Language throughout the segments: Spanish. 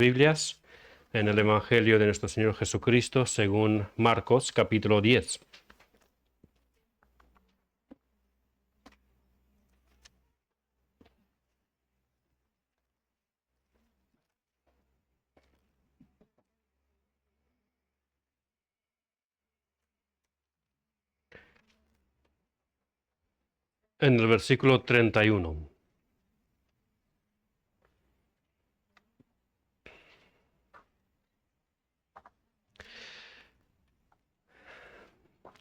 Biblias en el Evangelio de nuestro Señor Jesucristo según Marcos capítulo 10. En el versículo 31.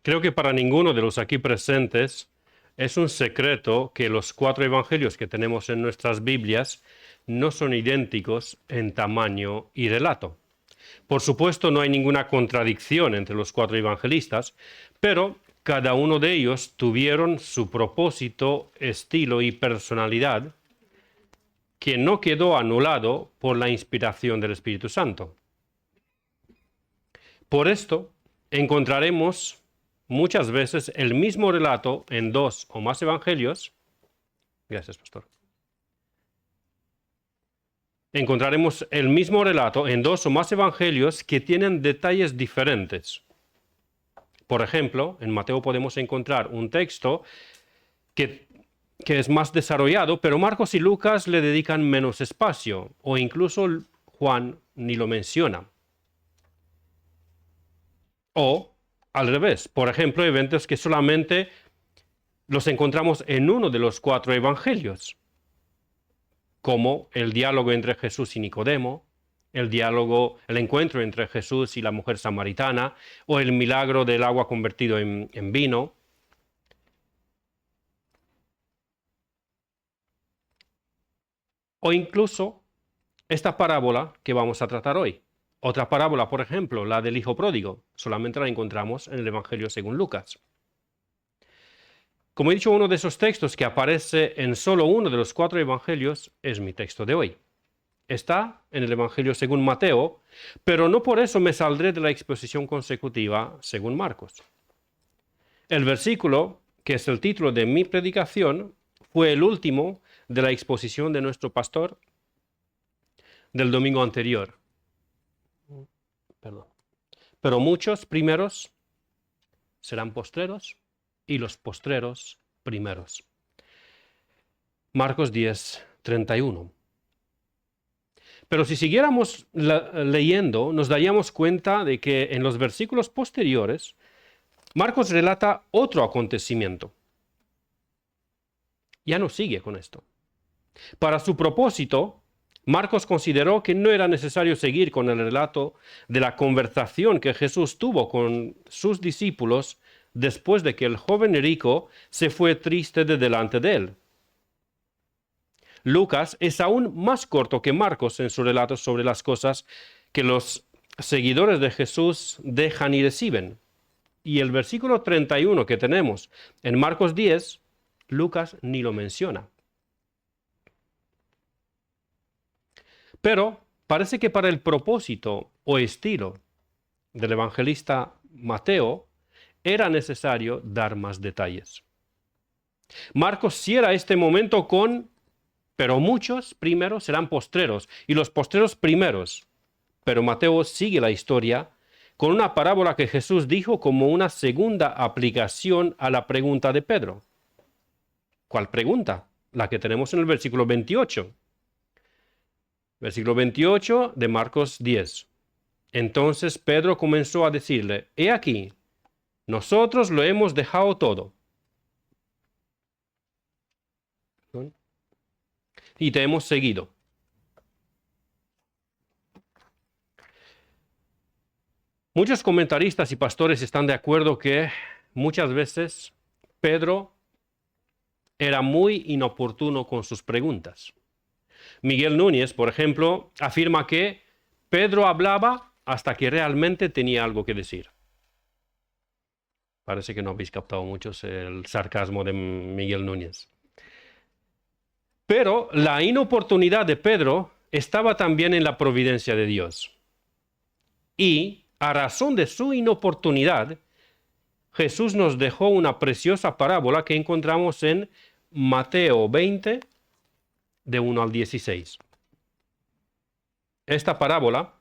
Creo que para ninguno de los aquí presentes es un secreto que los 4 evangelios que tenemos en nuestras Biblias no son idénticos en tamaño y relato. Por supuesto, no hay ninguna contradicción entre los 4 evangelistas, pero cada uno de ellos tuvieron su propósito, estilo y personalidad que no quedó anulado por la inspiración del Espíritu Santo. Por esto, encontraremos muchas veces el mismo relato en 2 o más evangelios. Gracias, pastor. Encontraremos el mismo relato en 2 o más evangelios que tienen detalles diferentes. Por ejemplo, en Mateo podemos encontrar un texto que es más desarrollado, pero Marcos y Lucas le dedican menos espacio, o incluso Juan ni lo menciona. O al revés, por ejemplo, eventos que solamente los encontramos en uno de los 4 evangelios, como el diálogo entre Jesús y Nicodemo, el encuentro entre Jesús y la mujer samaritana, o el milagro del agua convertido en vino. O incluso esta parábola que vamos a tratar hoy. Otra parábola, por ejemplo, la del hijo pródigo, solamente la encontramos en el Evangelio según Lucas. Como he dicho, uno de esos textos que aparece en solo uno de los 4 evangelios es mi texto de hoy. Está en el Evangelio según Mateo, pero no por eso me saldré de la exposición consecutiva según Marcos. El versículo, que es el título de mi predicación, fue el último de la exposición de nuestro pastor del domingo anterior. Perdón. Pero muchos primeros serán postreros y los postreros primeros. Marcos 10, 31. Pero si siguiéramos leyendo, nos daríamos cuenta de que en los versículos posteriores, Marcos relata otro acontecimiento. Ya no sigue con esto. Para su propósito, Marcos consideró que no era necesario seguir con el relato de la conversación que Jesús tuvo con sus discípulos después de que el joven rico se fue triste de delante de él. Lucas es aún más corto que Marcos en su relato sobre las cosas que los seguidores de Jesús dejan y reciben. Y el versículo 31 que tenemos en Marcos 10, Lucas ni lo menciona. Pero parece que para el propósito o estilo del evangelista Mateo era necesario dar más detalles. Marcos cierra este momento con: pero muchos primeros serán postreros, y los postreros primeros. Pero Mateo sigue la historia con una parábola que Jesús dijo como una segunda aplicación a la pregunta de Pedro. ¿Cuál pregunta? La que tenemos en el versículo 28. Versículo 28 de Marcos 10. Entonces Pedro comenzó a decirle: he aquí, nosotros lo hemos dejado todo y te hemos seguido. Muchos comentaristas y pastores están de acuerdo que muchas veces Pedro era muy inoportuno con sus preguntas. Miguel Núñez, por ejemplo, afirma que Pedro hablaba hasta que realmente tenía algo que decir. Parece que no habéis captado mucho el sarcasmo de Miguel Núñez. Pero la inoportunidad de Pedro estaba también en la providencia de Dios. Y a razón de su inoportunidad, Jesús nos dejó una preciosa parábola que encontramos en Mateo 20, de 1 al 16. Esta parábola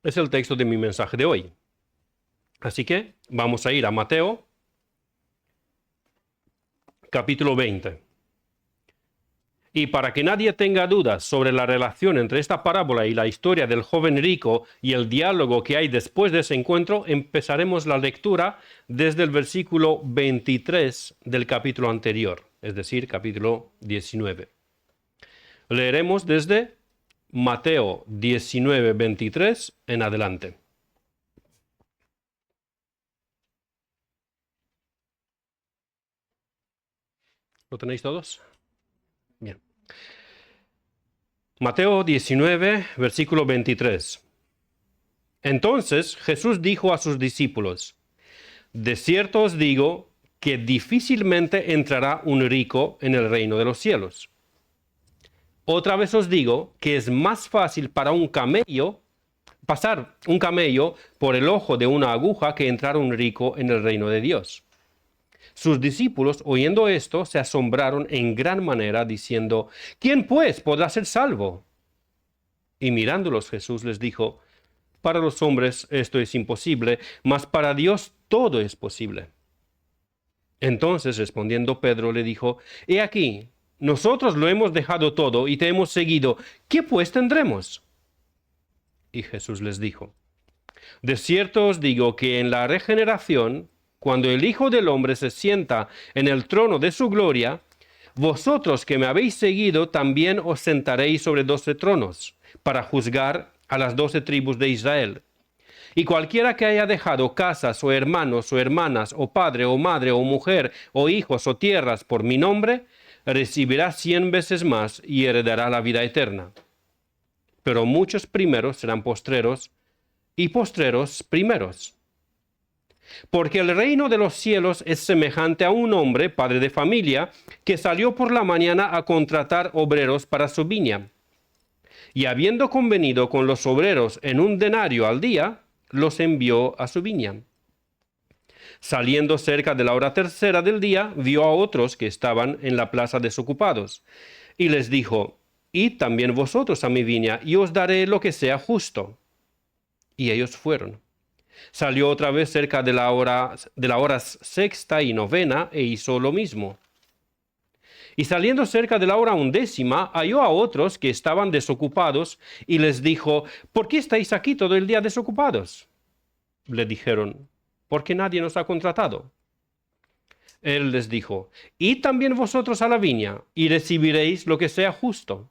es el texto de mi mensaje de hoy. Así que vamos a ir a Mateo, capítulo 20. Y para que nadie tenga dudas sobre la relación entre esta parábola y la historia del joven rico y el diálogo que hay después de ese encuentro, empezaremos la lectura desde el versículo 23 del capítulo anterior, es decir, capítulo 19. Leeremos desde Mateo 19, 23 en adelante. ¿Lo tenéis todos? Bien. Mateo 19, versículo 23. Entonces Jesús dijo a sus discípulos: de cierto os digo que difícilmente entrará un rico en el reino de los cielos. Otra vez os digo que es más fácil para pasar un camello por el ojo de una aguja que entrar un rico en el reino de Dios. Sus discípulos, oyendo esto, se asombraron en gran manera, diciendo: ¿quién pues podrá ser salvo? Y mirándolos Jesús les dijo: para los hombres esto es imposible, mas para Dios todo es posible. Entonces, respondiendo Pedro, le dijo: he aquí, nosotros lo hemos dejado todo y te hemos seguido. ¿Qué pues tendremos? Y Jesús les dijo: de cierto os digo que en la regeneración, cuando el Hijo del Hombre se sienta en el trono de su gloria, vosotros que me habéis seguido también os sentaréis sobre 12 tronos, para juzgar a las 12 tribus de Israel. Y cualquiera que haya dejado casas o hermanos o hermanas o padre o madre o mujer o hijos o tierras por mi nombre, recibirá 100 veces más y heredará la vida eterna. Pero muchos primeros serán postreros y postreros primeros. Porque el reino de los cielos es semejante a un hombre, padre de familia, que salió por la mañana a contratar obreros para su viña. Y habiendo convenido con los obreros en 1 denario al día, los envió a su viña. Saliendo cerca de la hora tercera del día, vio a otros que estaban en la plaza desocupados, y les dijo: id también vosotros a mi viña, y os daré lo que sea justo. Y ellos fueron. Salió otra vez cerca de la hora sexta y novena, e hizo lo mismo. Y saliendo cerca de la hora 11, halló a otros que estaban desocupados, y les dijo: ¿por qué estáis aquí todo el día desocupados? Le dijeron: porque nadie nos ha contratado. Él les dijo: id también vosotros a la viña, y recibiréis lo que sea justo.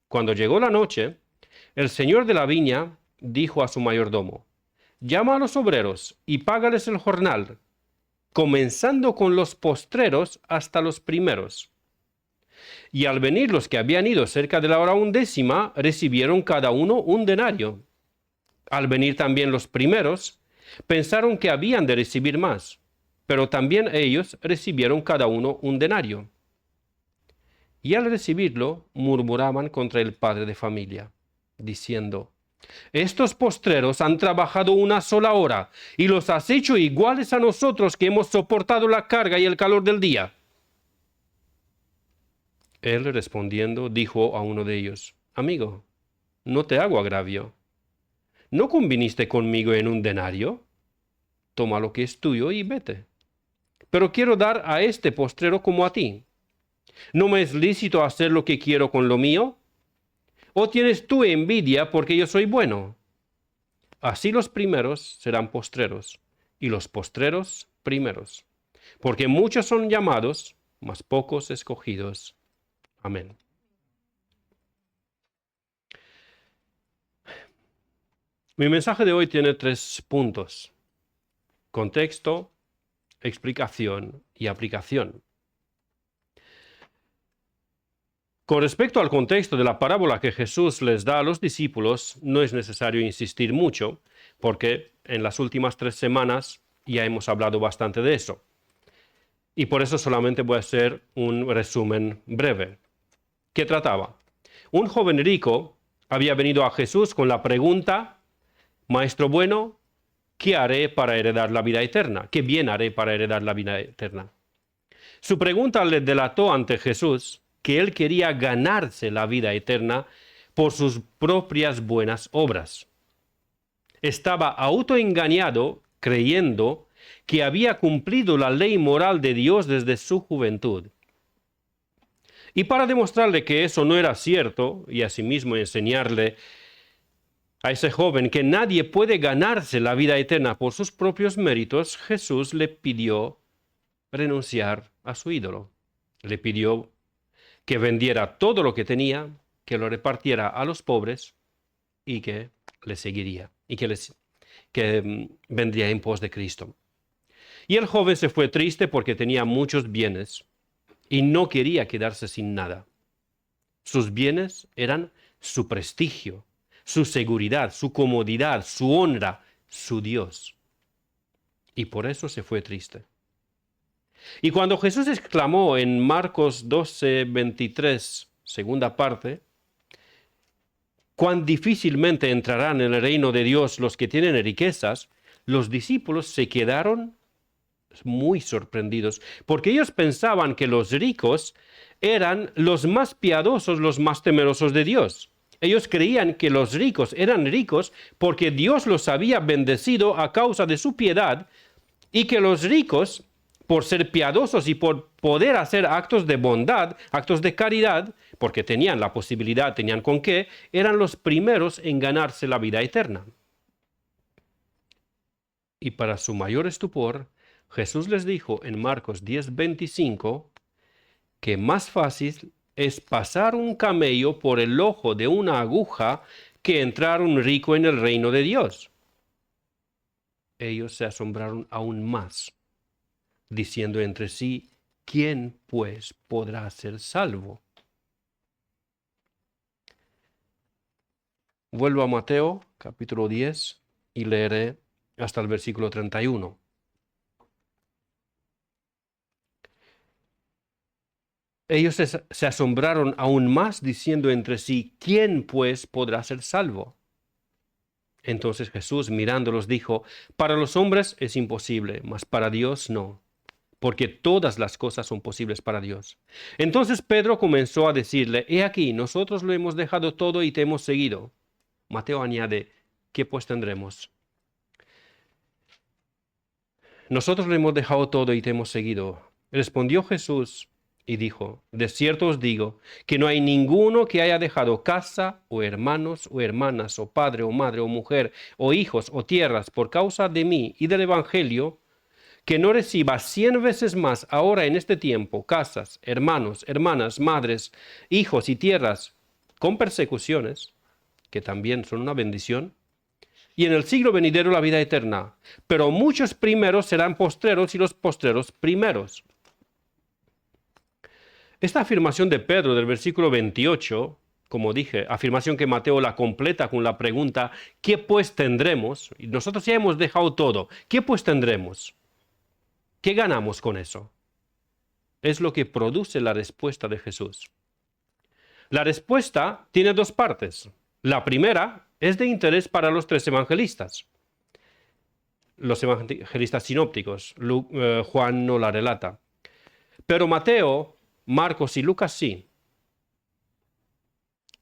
Cuando llegó la noche, el señor de la viña dijo a su mayordomo: llama a los obreros y págales el jornal, comenzando con los postreros hasta los primeros. Y al venir los que habían ido cerca de la hora 11, recibieron cada uno 1 denario. Al venir también los primeros, pensaron que habían de recibir más, pero también ellos recibieron cada uno 1 denario. Y al recibirlo, murmuraban contra el padre de familia, diciendo: estos postreros han trabajado 1 sola hora, y los has hecho iguales a nosotros que hemos soportado la carga y el calor del día. Él respondiendo dijo a uno de ellos: amigo, no te hago agravio. ¿No conviniste conmigo en 1 denario? Toma lo que es tuyo y vete. Pero quiero dar a este postrero como a ti. ¿No me es lícito hacer lo que quiero con lo mío? ¿O tienes tú envidia porque yo soy bueno? Así los primeros serán postreros, y los postreros primeros. Porque muchos son llamados, mas pocos escogidos. Amén. Mi mensaje de hoy tiene 3 puntos: contexto, explicación y aplicación. Con respecto al contexto de la parábola que Jesús les da a los discípulos, no es necesario insistir mucho, porque en las últimas 3 semanas ya hemos hablado bastante de eso. Y por eso solamente voy a hacer un resumen breve. ¿Qué trataba? Un joven rico había venido a Jesús con la pregunta: Maestro bueno, ¿qué haré para heredar la vida eterna? ¿Qué bien haré para heredar la vida eterna? Su pregunta le delató ante Jesús que él quería ganarse la vida eterna por sus propias buenas obras. Estaba autoengañado creyendo que había cumplido la ley moral de Dios desde su juventud. Y para demostrarle que eso no era cierto, y asimismo enseñarle a ese joven que nadie puede ganarse la vida eterna por sus propios méritos, Jesús le pidió renunciar a su ídolo. Le pidió que vendiera todo lo que tenía, que lo repartiera a los pobres y que le seguiría y que vendría en pos de Cristo. Y el joven se fue triste porque tenía muchos bienes y no quería quedarse sin nada. Sus bienes eran su prestigio, su seguridad, su comodidad, su honra, su Dios. Y por eso se fue triste. Y cuando Jesús exclamó en Marcos 12:23, segunda parte, cuán difícilmente entrarán en el reino de Dios los que tienen riquezas, los discípulos se quedaron muy sorprendidos, porque ellos pensaban que los ricos eran los más piadosos, los más temerosos de Dios. Ellos creían que los ricos eran ricos porque Dios los había bendecido a causa de su piedad y que los ricos, por ser piadosos y por poder hacer actos de bondad, actos de caridad, porque tenían la posibilidad, tenían con qué, eran los primeros en ganarse la vida eterna. Y para su mayor estupor, Jesús les dijo en Marcos 10:25 que más fácil es pasar un camello por el ojo de una aguja que entrar un rico en el reino de Dios. Ellos se asombraron aún más, diciendo entre sí, ¿quién pues podrá ser salvo? Vuelvo a Mateo, capítulo 10, y leeré hasta el versículo 31. Ellos se asombraron aún más, diciendo entre sí, ¿quién pues podrá ser salvo? Entonces Jesús, mirándolos, dijo, para los hombres es imposible, mas para Dios no, porque todas las cosas son posibles para Dios. Entonces Pedro comenzó a decirle, he aquí, nosotros lo hemos dejado todo y te hemos seguido. Mateo añade, ¿qué pues tendremos? Nosotros lo hemos dejado todo y te hemos seguido. Respondió Jesús y dijo, de cierto os digo, que no hay ninguno que haya dejado casa, o hermanos, o hermanas, o padre, o madre, o mujer, o hijos, o tierras, por causa de mí y del Evangelio, que no reciba 100 veces más ahora en este tiempo casas, hermanos, hermanas, madres, hijos y tierras, con persecuciones, que también son una bendición, y en el siglo venidero la vida eterna. Pero muchos primeros serán postreros y los postreros primeros. Esta afirmación de Pedro del versículo 28, como dije, afirmación que Mateo la completa con la pregunta, ¿qué pues tendremos? Y nosotros ya hemos dejado todo. ¿Qué pues tendremos? ¿Qué ganamos con eso? Es lo que produce la respuesta de Jesús. La respuesta tiene dos partes. La primera es de interés para los tres evangelistas. Los evangelistas sinópticos. Juan no la relata. Pero Mateo, Marcos y Lucas sí.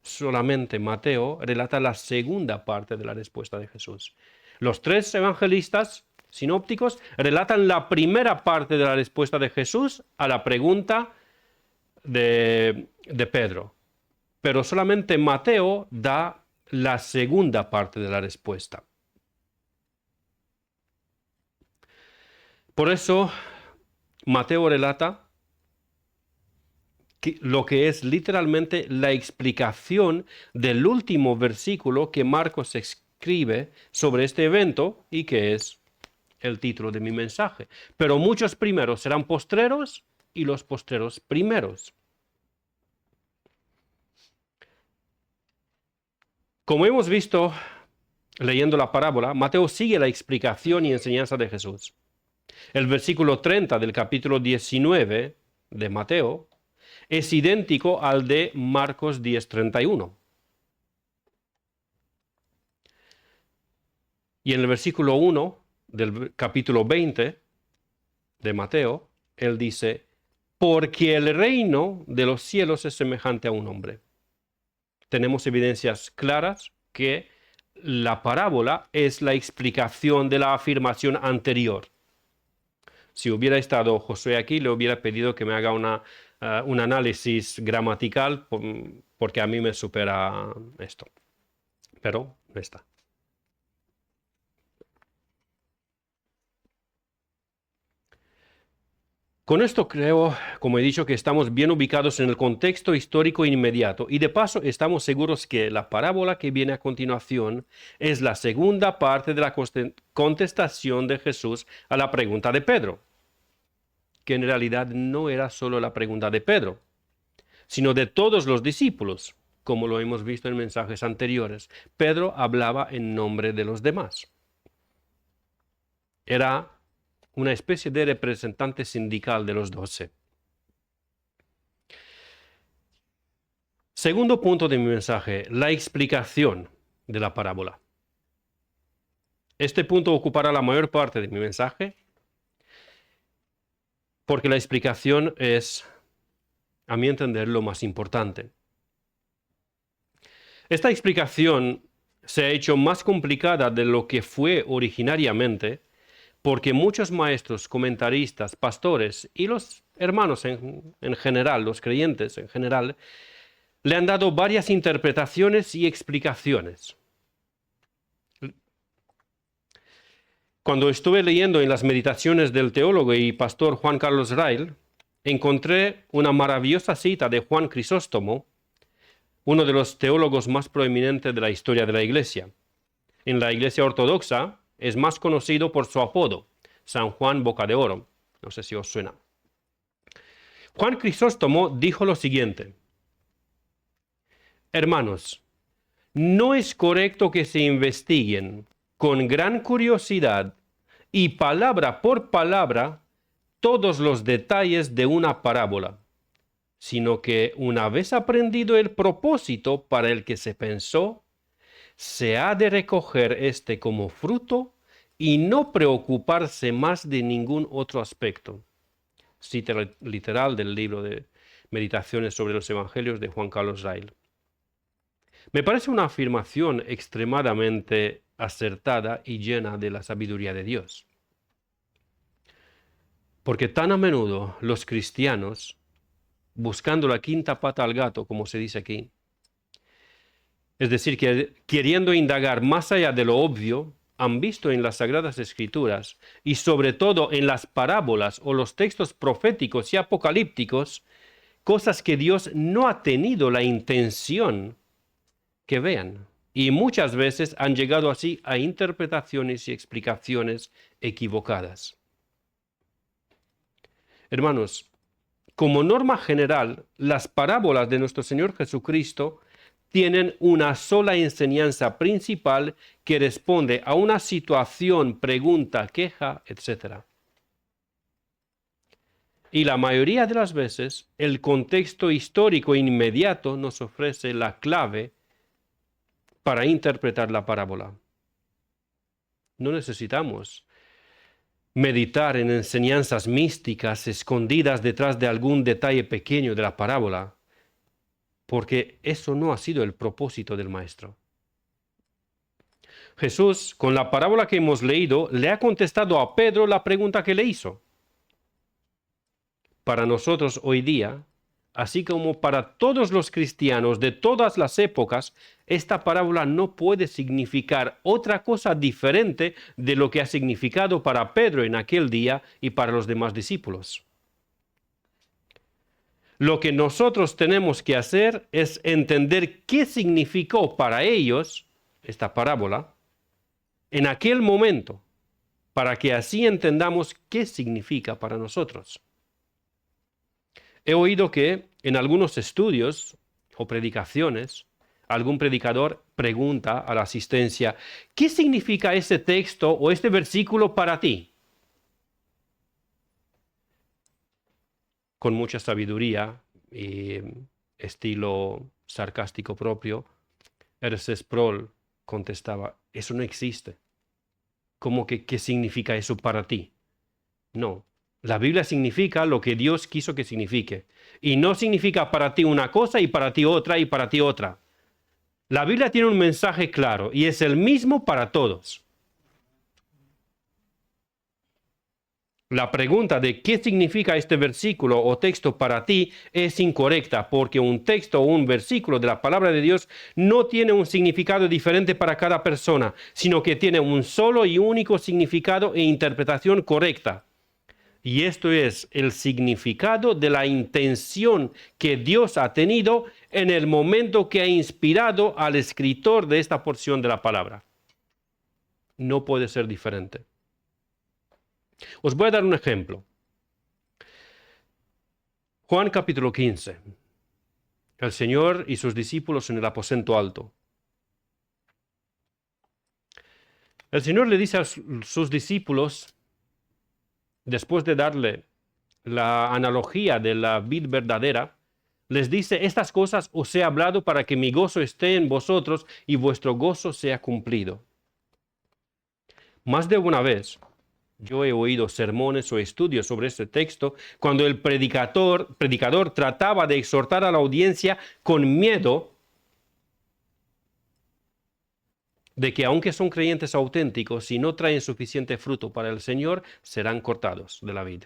Solamente Mateo relata la segunda parte de la respuesta de Jesús. Los tres evangelistas sinópticos relatan la primera parte de la respuesta de Jesús a la pregunta de Pedro. Pero solamente Mateo da la segunda parte de la respuesta. Por eso Mateo relata lo que es literalmente la explicación del último versículo que Marcos escribe sobre este evento y que es el título de mi mensaje. Pero muchos primeros serán postreros y los postreros primeros. Como hemos visto leyendo la parábola, Mateo sigue la explicación y enseñanza de Jesús. El versículo 30 del capítulo 19 de Mateo es idéntico al de Marcos 10:31. Y en el versículo 1 del capítulo 20 de Mateo, él dice, porque el reino de los cielos es semejante a un hombre. Tenemos evidencias claras que la parábola es la explicación de la afirmación anterior. Si hubiera estado Josué aquí, le hubiera pedido que me haga un análisis gramatical porque a mí me supera esto. Pero no está. Con esto creo, como he dicho, que estamos bien ubicados en el contexto histórico inmediato y de paso estamos seguros que la parábola que viene a continuación es la segunda parte de la contestación de Jesús a la pregunta de Pedro, que en realidad no era solo la pregunta de Pedro, sino de todos los discípulos, como lo hemos visto en mensajes anteriores. Pedro hablaba en nombre de los demás. Era una especie de representante sindical de los 12. Segundo punto de mi mensaje, la explicación de la parábola. Este punto ocupará la mayor parte de mi mensaje porque la explicación es, a mi entender, lo más importante. Esta explicación se ha hecho más complicada de lo que fue originariamente porque muchos maestros, comentaristas, pastores y los hermanos en general, los creyentes en general, le han dado varias interpretaciones y explicaciones. Cuando estuve leyendo en las meditaciones del teólogo y pastor Juan Carlos Rail, encontré una maravillosa cita de Juan Crisóstomo, uno de los teólogos más proeminentes de la historia de la Iglesia. En la Iglesia ortodoxa es más conocido por su apodo, San Juan Boca de Oro. No sé si os suena. Juan Crisóstomo dijo lo siguiente: hermanos, no es correcto que se investiguen con gran curiosidad y palabra por palabra todos los detalles de una parábola, sino que una vez aprendido el propósito para el que se pensó, se ha de recoger este como fruto y no preocuparse más de ningún otro aspecto. Cita literal del libro de Meditaciones sobre los Evangelios de Juan Carlos Rail. Me parece una afirmación extremadamente acertada y llena de la sabiduría de Dios. Porque tan a menudo los cristianos, buscando la quinta pata al gato, como se dice aquí, es decir, que queriendo indagar más allá de lo obvio, han visto en las Sagradas Escrituras y sobre todo en las parábolas o los textos proféticos y apocalípticos, cosas que Dios no ha tenido la intención que vean. Y muchas veces han llegado así a interpretaciones y explicaciones equivocadas. Hermanos, como norma general, las parábolas de nuestro Señor Jesucristo tienen una sola enseñanza principal que responde a una situación, pregunta, queja, etc. Y la mayoría de las veces, el contexto histórico inmediato nos ofrece la clave para interpretar la parábola. No necesitamos meditar en enseñanzas místicas escondidas detrás de algún detalle pequeño de la parábola, porque eso no ha sido el propósito del Maestro. Jesús, con la parábola que hemos leído, le ha contestado a Pedro la pregunta que le hizo. Para nosotros hoy día, así como para todos los cristianos de todas las épocas, esta parábola no puede significar otra cosa diferente de lo que ha significado para Pedro en aquel día y para los demás discípulos. Lo que nosotros tenemos que hacer es entender qué significó para ellos esta parábola en aquel momento, para que así entendamos qué significa para nosotros. He oído que en algunos estudios o predicaciones, algún predicador pregunta a la asistencia, ¿qué significa ese texto o este versículo para ti? Con mucha sabiduría y estilo sarcástico propio, R.C. Sproul contestaba, eso no existe. ¿Cómo que qué significa eso para ti? No, La Biblia significa lo que Dios quiso que signifique. Y no significa para ti una cosa y para ti otra y para ti otra. La Biblia tiene un mensaje claro y es el mismo para todos. La pregunta de qué significa este versículo o texto para ti es incorrecta, porque un texto o un versículo de la palabra de Dios no tiene un significado diferente para cada persona, sino que tiene un solo y único significado e interpretación correcta. Y esto es el significado de la intención que Dios ha tenido en el momento que ha inspirado al escritor de esta porción de la palabra. No puede ser diferente. Os voy a dar un ejemplo. Juan capítulo 15. El Señor y sus discípulos en el aposento alto. El Señor le dice a sus discípulos, después de darle la analogía de la vid verdadera, les dice, estas cosas os he hablado para que mi gozo esté en vosotros y vuestro gozo sea cumplido. Más de una vez, yo he oído sermones o estudios sobre este texto cuando el predicador trataba de exhortar a la audiencia con miedo de que aunque son creyentes auténticos, si no traen suficiente fruto para el Señor, serán cortados de la vid.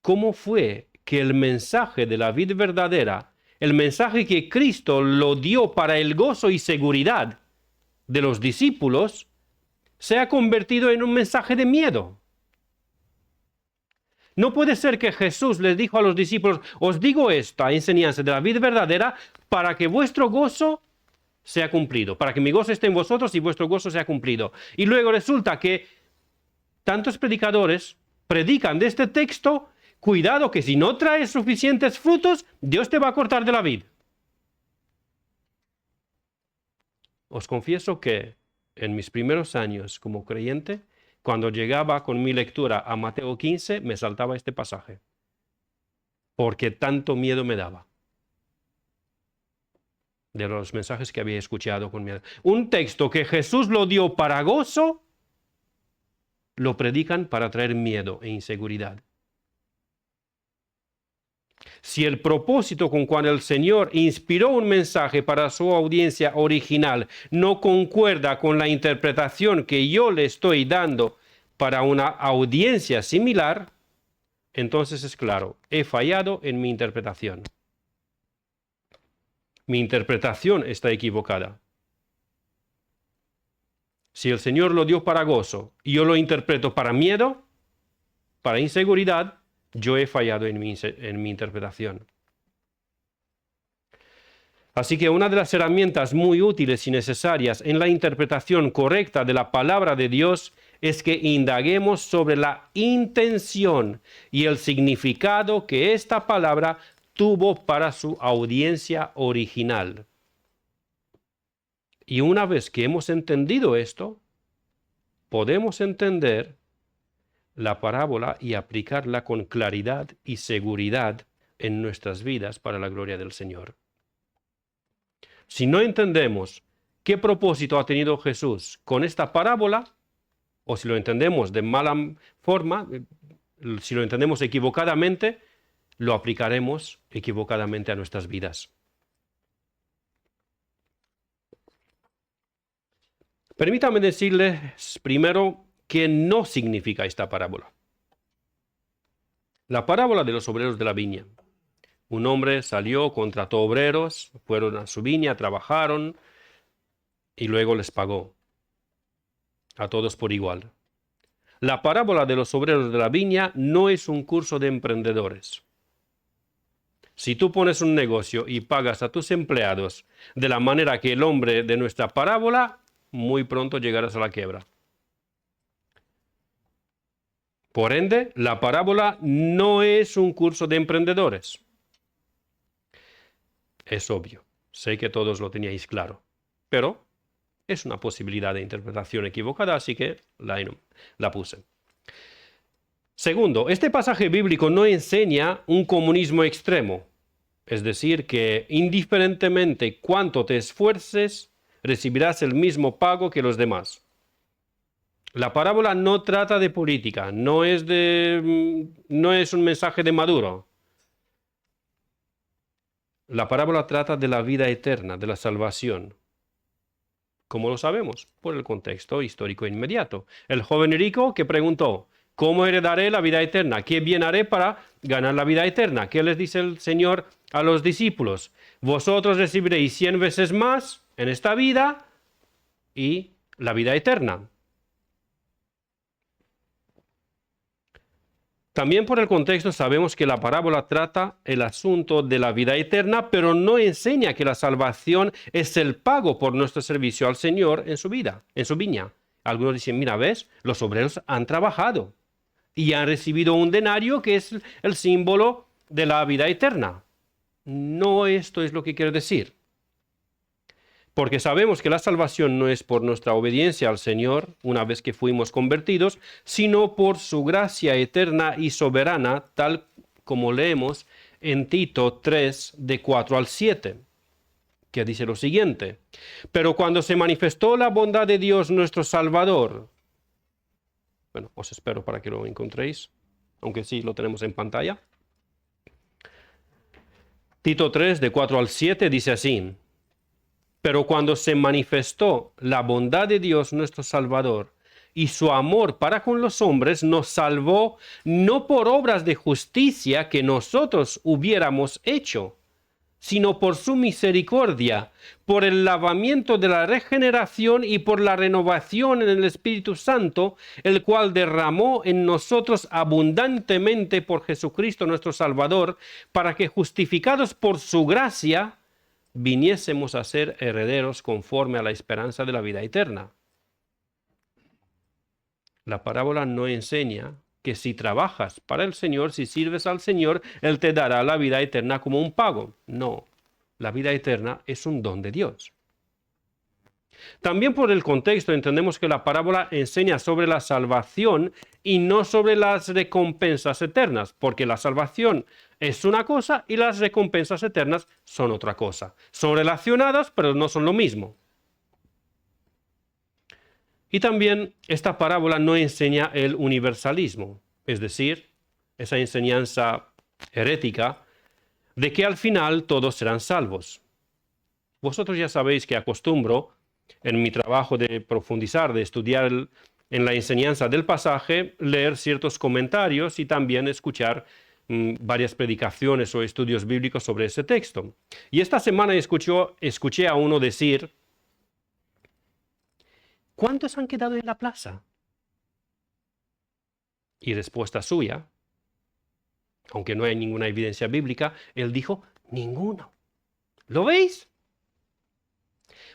¿Cómo fue que el mensaje de la vid verdadera, el mensaje que Cristo lo dio para el gozo y seguridad de los discípulos, se ha convertido en un mensaje de miedo? No puede ser que Jesús les dijo a los discípulos, os digo esta enseñanza de la vid verdadera para que vuestro gozo sea cumplido, para que mi gozo esté en vosotros y vuestro gozo sea cumplido. Y luego resulta que tantos predicadores predican de este texto, cuidado que si no traes suficientes frutos, Dios te va a cortar de la vid. Os confieso que en mis primeros años como creyente, cuando llegaba con mi lectura a Mateo 15, me saltaba este pasaje, porque tanto miedo me daba de los mensajes que había escuchado con miedo. Un texto que Jesús lo dio para gozo, lo predican para traer miedo e inseguridad. Si el propósito con cual el Señor inspiró un mensaje para su audiencia original no concuerda con la interpretación que yo le estoy dando para una audiencia similar, entonces es claro, he fallado en mi interpretación. Mi interpretación está equivocada. Si el Señor lo dio para gozo y yo lo interpreto para miedo, para inseguridad, yo he fallado en mi interpretación. Así que una de las herramientas muy útiles y necesarias en la interpretación correcta de la palabra de Dios es que indaguemos sobre la intención y el significado que esta palabra tuvo para su audiencia original. Y una vez que hemos entendido esto, podemos entender la parábola y aplicarla con claridad y seguridad en nuestras vidas para la gloria del Señor. Si no entendemos qué propósito ha tenido Jesús con esta parábola, o si lo entendemos de mala forma, si lo entendemos equivocadamente, lo aplicaremos equivocadamente a nuestras vidas. Permítame decirles primero qué no significa esta parábola. La parábola de los obreros de la viña. Un hombre salió, contrató obreros, fueron a su viña, trabajaron y luego les pagó a todos por igual. La parábola de los obreros de la viña no es un curso de emprendedores. Si tú pones un negocio y pagas a tus empleados de la manera que el hombre de nuestra parábola, muy pronto llegarás a la quiebra. Por ende, la parábola no es un curso de emprendedores. Es obvio, sé que todos lo teníais claro, pero es una posibilidad de interpretación equivocada, así que la puse. Segundo, este pasaje bíblico no enseña un comunismo extremo, es decir, que indiferentemente cuánto te esfuerces, recibirás el mismo pago que los demás. La parábola no trata de política, no es un mensaje de Maduro. La parábola trata de la vida eterna, de la salvación. ¿Cómo lo sabemos? Por el contexto histórico inmediato. El joven rico que preguntó, ¿cómo heredaré la vida eterna? ¿Qué bien haré para ganar la vida eterna? ¿Qué les dice el Señor a los discípulos? Vosotros recibiréis 100 veces más en esta vida y la vida eterna. También por el contexto sabemos que la parábola trata el asunto de la vida eterna, pero no enseña que la salvación es el pago por nuestro servicio al Señor en su vida, en su viña. Algunos dicen, mira, ¿ves? Los obreros han trabajado y han recibido un denario que es el símbolo de la vida eterna. No, esto es lo que quiere decir. Porque sabemos que la salvación no es por nuestra obediencia al Señor, una vez que fuimos convertidos, sino por su gracia eterna y soberana, tal como leemos en Tito 3, de 4 al 7, que dice lo siguiente: pero cuando se manifestó la bondad de Dios nuestro Salvador, bueno, os espero para que lo encontréis, aunque sí lo tenemos en pantalla. Tito 3, de 4 al 7 dice así: pero cuando se manifestó la bondad de Dios nuestro Salvador y su amor para con los hombres, nos salvó no por obras de justicia que nosotros hubiéramos hecho, sino por su misericordia, por el lavamiento de la regeneración y por la renovación en el Espíritu Santo, el cual derramó en nosotros abundantemente por Jesucristo nuestro Salvador, para que, justificados por su gracia, viniésemos a ser herederos conforme a la esperanza de la vida eterna. La parábola no enseña que si trabajas para el Señor, si sirves al Señor, Él te dará la vida eterna como un pago. No, la vida eterna es un don de Dios. También por el contexto entendemos que la parábola enseña sobre la salvación y no sobre las recompensas eternas, porque la salvación es una cosa y las recompensas eternas son otra cosa. Son relacionadas, pero no son lo mismo. Y también esta parábola no enseña el universalismo, es decir, esa enseñanza herética de que al final todos serán salvos. Vosotros ya sabéis que acostumbro, en mi trabajo de profundizar, de estudiar en la enseñanza del pasaje, leer ciertos comentarios y también escuchar varias predicaciones o estudios bíblicos sobre ese texto. Y esta semana escuché a uno decir: ¿cuántos han quedado en la plaza? Y respuesta suya, aunque no hay ninguna evidencia bíblica, él dijo: ninguno. ¿Lo veis?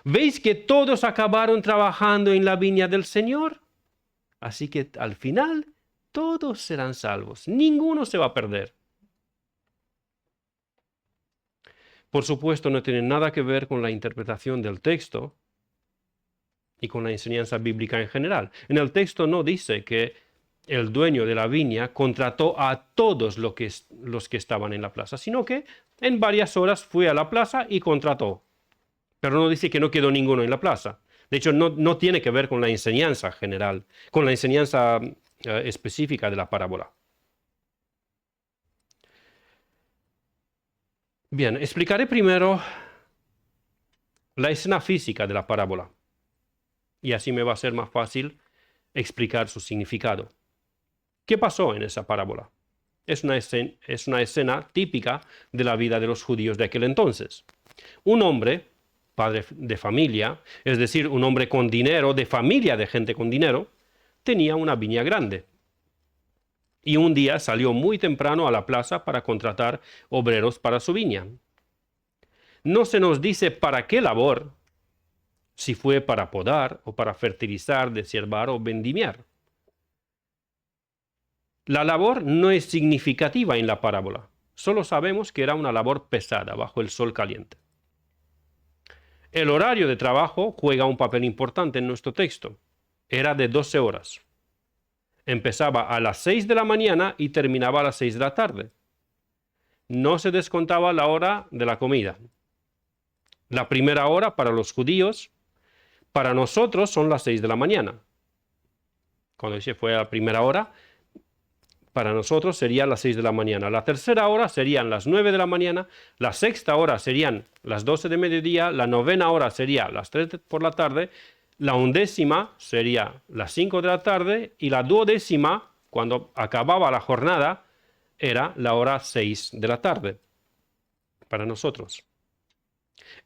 ¿Veis que todos acabaron trabajando en la viña del Señor? Así que al final todos serán salvos, ninguno se va a perder. Por supuesto, no tiene nada que ver con la interpretación del texto y con la enseñanza bíblica en general. En el texto no dice que el dueño de la viña contrató a todos los que estaban en la plaza, sino que en varias horas fue a la plaza y contrató. Pero no dice que no quedó ninguno en la plaza. De hecho, no tiene que ver con la enseñanza general, con la enseñanza específica de la parábola. Bien, explicaré primero la escena física de la parábola, y así me va a ser más fácil explicar su significado. ¿Qué pasó en esa parábola? Es una escena típica de la vida de los judíos de aquel entonces. Un hombre, padre de familia, es decir, un hombre con dinero, de familia de gente con dinero, tenía una viña grande. Y un día salió muy temprano a la plaza para contratar obreros para su viña. No se nos dice para qué labor, si fue para podar o para fertilizar, deshiervar o vendimiar. La labor no es significativa en la parábola. Solo sabemos que era una labor pesada bajo el sol caliente. El horario de trabajo juega un papel importante en nuestro texto. Era de 12 horas. Empezaba a las 6 de la mañana y terminaba a las 6 de la tarde. No se descontaba la hora de la comida. La primera hora para los judíos, para nosotros son las 6 de la mañana. Cuando dice fue a la primera hora, para nosotros serían las 6 de la mañana. La tercera hora serían las 9 de la mañana. La sexta hora serían las 12 de mediodía. La novena hora sería las 3 por la tarde. La undécima sería las 5 de la tarde. Y la duodécima, cuando acababa la jornada, era la hora 6 de la tarde. Para nosotros.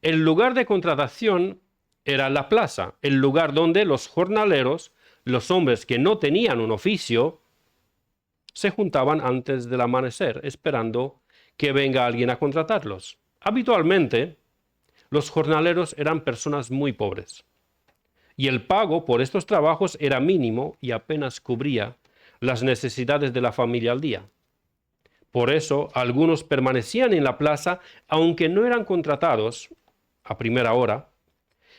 El lugar de contratación era la plaza, el lugar donde los jornaleros, los hombres que no tenían un oficio, se juntaban antes del amanecer, esperando que venga alguien a contratarlos. Habitualmente, los jornaleros eran personas muy pobres, y el pago por estos trabajos era mínimo y apenas cubría las necesidades de la familia al día. Por eso, algunos permanecían en la plaza, aunque no eran contratados a primera hora,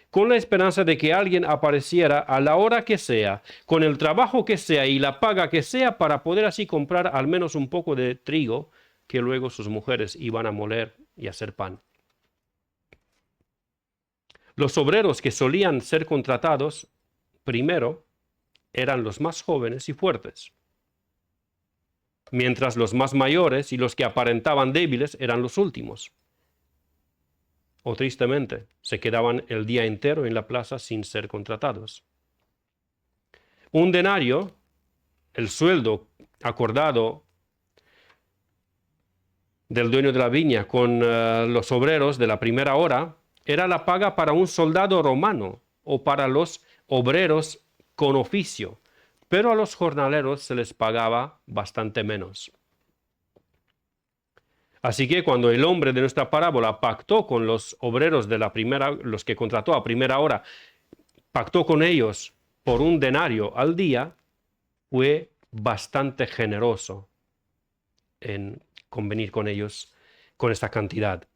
con la esperanza de que alguien apareciera a la hora que sea, con el trabajo que sea y la paga que sea, para poder así comprar al menos un poco de trigo que luego sus mujeres iban a moler y hacer pan. Los obreros que solían ser contratados primero eran los más jóvenes y fuertes, mientras los más mayores y los que aparentaban débiles eran los últimos. O tristemente, se quedaban el día entero en la plaza sin ser contratados. Un denario, el sueldo acordado del dueño de la viña con los obreros de la primera hora, era la paga para un soldado romano o para los obreros con oficio, pero a los jornaleros se les pagaba bastante menos. Así que cuando el hombre de nuestra parábola pactó con los obreros de la primera, los que contrató a primera hora, pactó con ellos por un denario al día, fue bastante generoso en convenir con ellos con esta cantidad.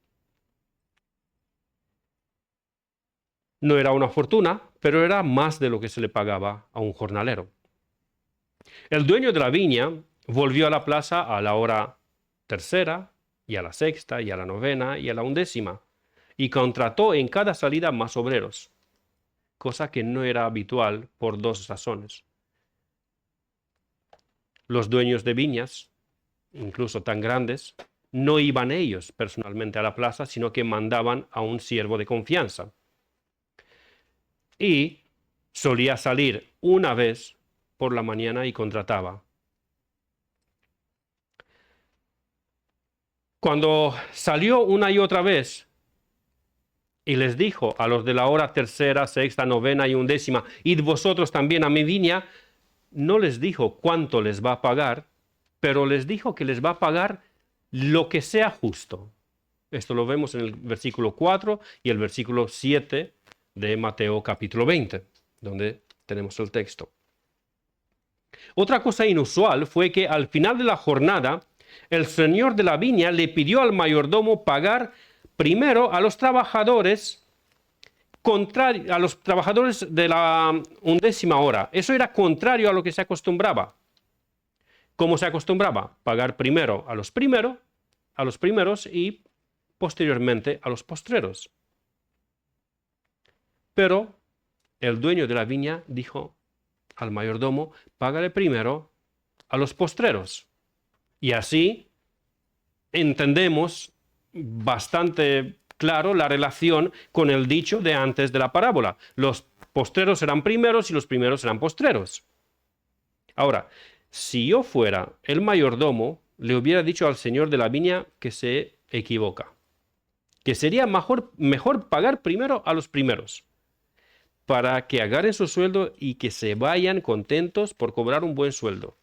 No era una fortuna, pero era más de lo que se le pagaba a un jornalero. El dueño de la viña volvió a la plaza a la hora tercera, y a la sexta, y a la novena, y a la undécima, y contrató en cada salida más obreros, cosa que no era habitual por dos razones. Los dueños de viñas, incluso tan grandes, no iban ellos personalmente a la plaza, sino que mandaban a un siervo de confianza. Y solía salir una vez por la mañana y contrataba. Cuando salió una y otra vez y les dijo a los de la hora tercera, sexta, novena y undécima, id vosotros también a mi viña, no les dijo cuánto les va a pagar, pero les dijo que les va a pagar lo que sea justo. Esto lo vemos en el versículo 4 y el versículo 7 de Mateo capítulo 20, donde tenemos el texto. Otra cosa inusual fue que al final de la jornada, el señor de la viña le pidió al mayordomo pagar primero a los trabajadores de la undécima hora. Eso era contrario a lo que se acostumbraba. ¿Cómo se acostumbraba? Pagar primero a los primeros y posteriormente a los postreros. Pero el dueño de la viña dijo al mayordomo, págale primero a los postreros. Y así entendemos bastante claro la relación con el dicho de antes de la parábola. Los postreros serán primeros y los primeros serán postreros. Ahora, si yo fuera el mayordomo, le hubiera dicho al señor de la viña que se equivoca, que sería mejor pagar primero a los primeros, para que agarren su sueldo y que se vayan contentos por cobrar un buen sueldo.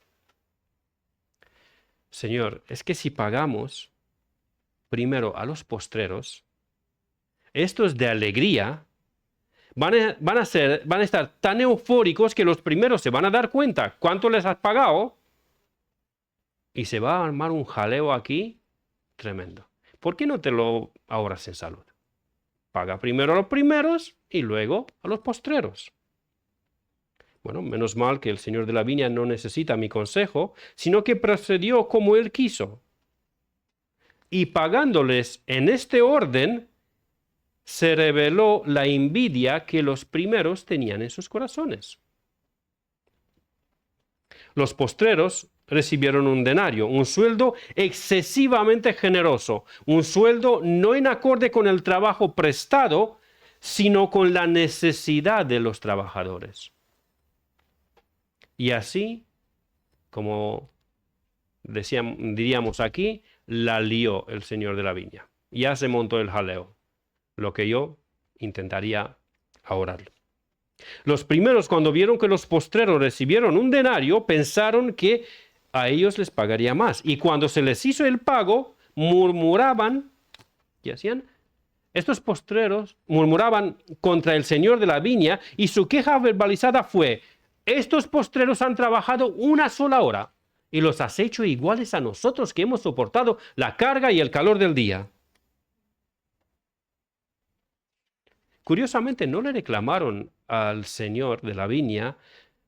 Señor, es que si pagamos primero a los postreros, estos de alegría van a estar tan eufóricos que los primeros se van a dar cuenta cuánto les has pagado y se va a armar un jaleo aquí tremendo. ¿Por qué no te lo ahorras en salud? Paga primero a los primeros y luego a los postreros. Bueno, menos mal que el señor de la viña no necesita mi consejo, sino que procedió como él quiso. Y pagándoles en este orden, se reveló la envidia que los primeros tenían en sus corazones. Los postreros recibieron un denario, un sueldo excesivamente generoso, un sueldo no en acorde con el trabajo prestado, sino con la necesidad de los trabajadores. Y así, como diríamos aquí, la lió el señor de la viña. Ya se montó el jaleo, lo que yo intentaría ahorrarle. Los primeros, cuando vieron que los postreros recibieron un denario, pensaron que a ellos les pagaría más. Y cuando se les hizo el pago, murmuraban, ¿qué hacían? Estos postreros murmuraban contra el señor de la viña y su queja verbalizada fue: estos postreros han trabajado una sola hora y los has hecho iguales a nosotros que hemos soportado la carga y el calor del día. Curiosamente, no le reclamaron al señor de la viña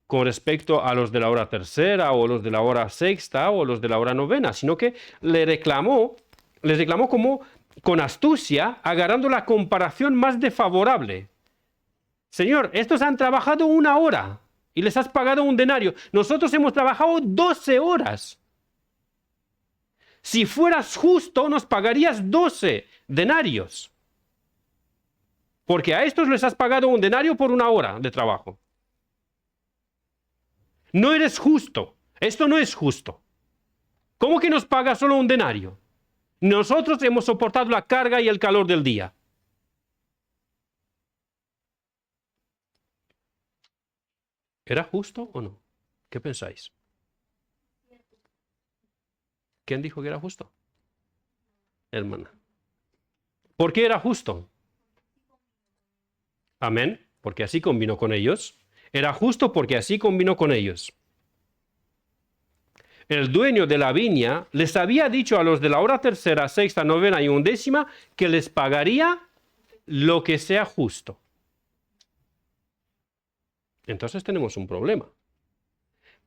con respecto a los de la hora tercera o los de la hora sexta o los de la hora novena, sino que les reclamó como con astucia, agarrando la comparación más desfavorable. Señor, estos han trabajado una hora y les has pagado un denario. Nosotros hemos trabajado 12 horas. Si fueras justo, nos pagarías 12 denarios. Porque a estos les has pagado un denario por una hora de trabajo. No eres justo. Esto no es justo. ¿Cómo que nos pagas solo un denario? Nosotros hemos soportado la carga y el calor del día. ¿Era justo o no? ¿Qué pensáis? ¿Quién dijo que era justo? Hermana. ¿Por qué era justo? Amén, porque así combinó con ellos. Era justo porque así combinó con ellos. El dueño de la viña les había dicho a los de la hora tercera, sexta, novena y undécima que les pagaría lo que sea justo. Entonces tenemos un problema.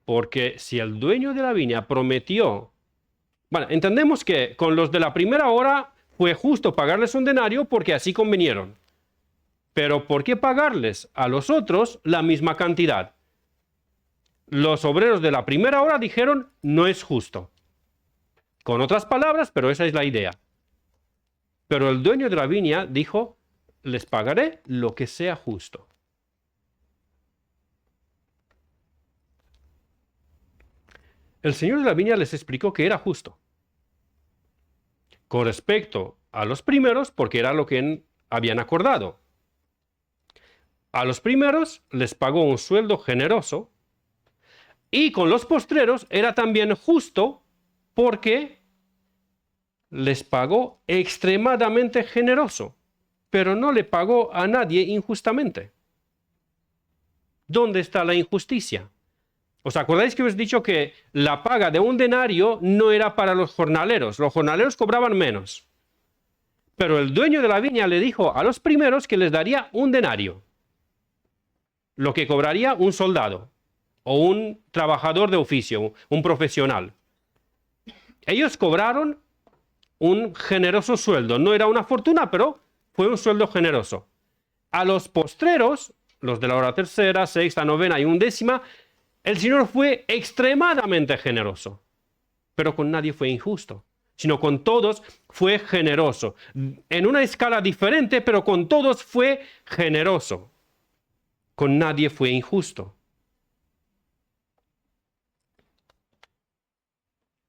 Porque si el dueño de la viña prometió... Bueno, entendemos que con los de la primera hora fue justo pagarles un denario porque así convinieron. Pero ¿por qué pagarles a los otros la misma cantidad? Los obreros de la primera hora dijeron: no es justo. Con otras palabras, pero esa es la idea. Pero el dueño de la viña dijo: les pagaré lo que sea justo. El señor de la viña les explicó que era justo. Con respecto a los primeros, porque era lo que habían acordado. A los primeros les pagó un sueldo generoso, y con los postreros era también justo porque les pagó extremadamente generoso, pero no le pagó a nadie injustamente. ¿Dónde está la injusticia? ¿Os acordáis que os he dicho que la paga de un denario no era para los jornaleros? Los jornaleros cobraban menos. Pero el dueño de la viña le dijo a los primeros que les daría un denario, lo que cobraría un soldado o un trabajador de oficio, un profesional. Ellos cobraron un generoso sueldo. No era una fortuna, pero fue un sueldo generoso. A los postreros, los de la hora tercera, sexta, novena y undécima, el Señor fue extremadamente generoso. Pero con nadie fue injusto, sino con todos fue generoso. En una escala diferente, pero con todos fue generoso. Con nadie fue injusto.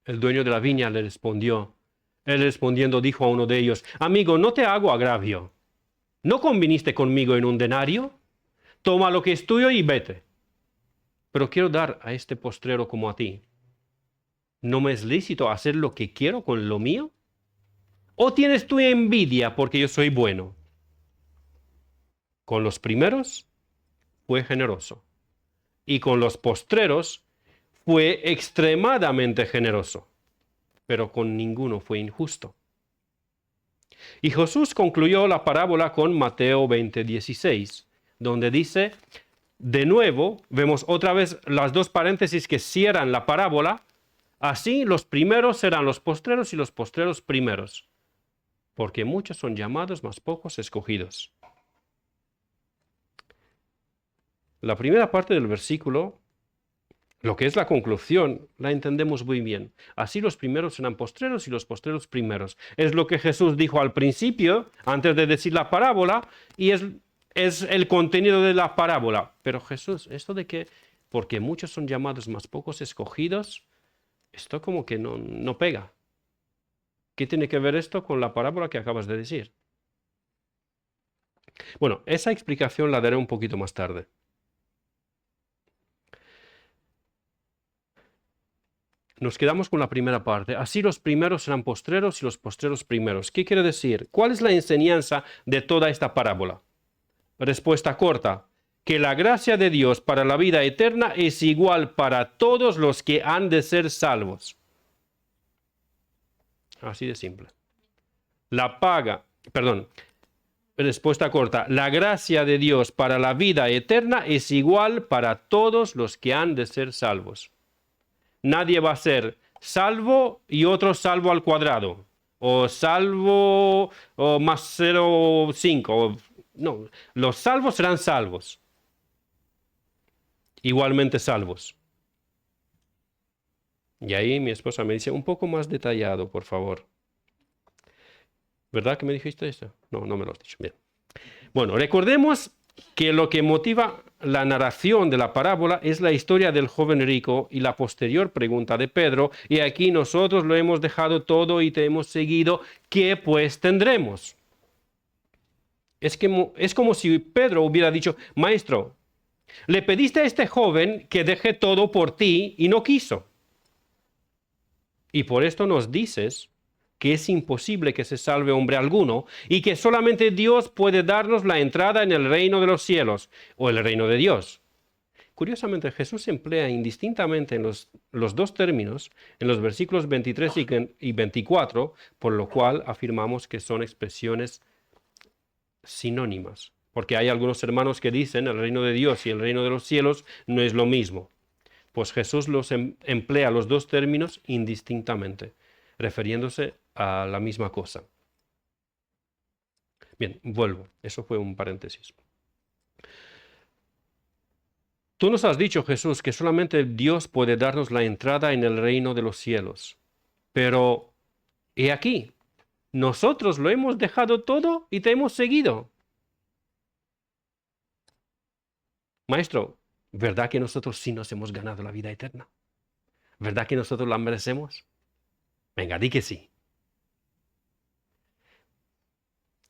El dueño de la viña le respondió. Él respondiendo dijo a uno de ellos: amigo, no te hago agravio. ¿No conviniste conmigo en un denario? Toma lo que es tuyo y vete. Pero quiero dar a este postrero como a ti. ¿No me es lícito hacer lo que quiero con lo mío? ¿O tienes tú envidia porque yo soy bueno? Con los primeros fue generoso, y con los postreros fue extremadamente generoso, pero con ninguno fue injusto. Y Jesús concluyó la parábola con Mateo 20:16, donde dice, de nuevo, vemos otra vez las dos paréntesis que cierran la parábola: así los primeros serán los postreros y los postreros primeros, porque muchos son llamados, mas pocos escogidos. La primera parte del versículo Lo que es la conclusión la entendemos muy bien. Así los primeros serán postreros y los postreros primeros. Es lo que Jesús dijo al principio, antes de decir la parábola, y es el contenido de la parábola. Pero Jesús, esto de que porque muchos son llamados, más pocos escogidos, esto como que no pega. ¿Qué tiene que ver esto con la parábola que acabas de decir? Bueno, esa explicación la daré un poquito más tarde. Nos quedamos con la primera parte. Así los primeros serán postreros y los postreros primeros. ¿Qué quiere decir? ¿Cuál es la enseñanza de toda esta parábola? Respuesta corta. Que la gracia de Dios para la vida eterna es igual para todos los que han de ser salvos. Así de simple. Respuesta corta. La gracia de Dios para la vida eterna es igual para todos los que han de ser salvos. Nadie va a ser salvo y otro salvo al cuadrado. O salvo o más 0,5. No, los salvos serán salvos. Igualmente salvos. Y ahí mi esposa me dice, un poco más detallado, por favor. ¿Verdad que me dijiste esto? No me lo has dicho. Bien. Bueno, recordemos que lo que motiva la narración de la parábola es la historia del joven rico y la posterior pregunta de Pedro, y aquí nosotros lo hemos dejado todo y te hemos seguido, ¿qué pues tendremos? Es como si Pedro hubiera dicho, maestro, le pediste a este joven que deje todo por ti y no quiso. Y por esto nos dices que es imposible que se salve hombre alguno y que solamente Dios puede darnos la entrada en el reino de los cielos o el reino de Dios. Curiosamente, Jesús emplea indistintamente en los dos términos, en los versículos 23 y 24, por lo cual afirmamos que son expresiones sinónimas. Porque hay algunos hermanos que dicen el reino de Dios y el reino de los cielos no es lo mismo. Pues Jesús los emplea los dos términos indistintamente, refiriéndose a la misma cosa. Bien, vuelvo. Eso fue un paréntesis. Tú nos has dicho, Jesús, que solamente Dios puede darnos la entrada en el reino de los cielos. Pero, he aquí, nosotros lo hemos dejado todo y te hemos seguido. Maestro, ¿verdad que nosotros sí nos hemos ganado la vida eterna? ¿Verdad que nosotros la merecemos? Venga, di que sí.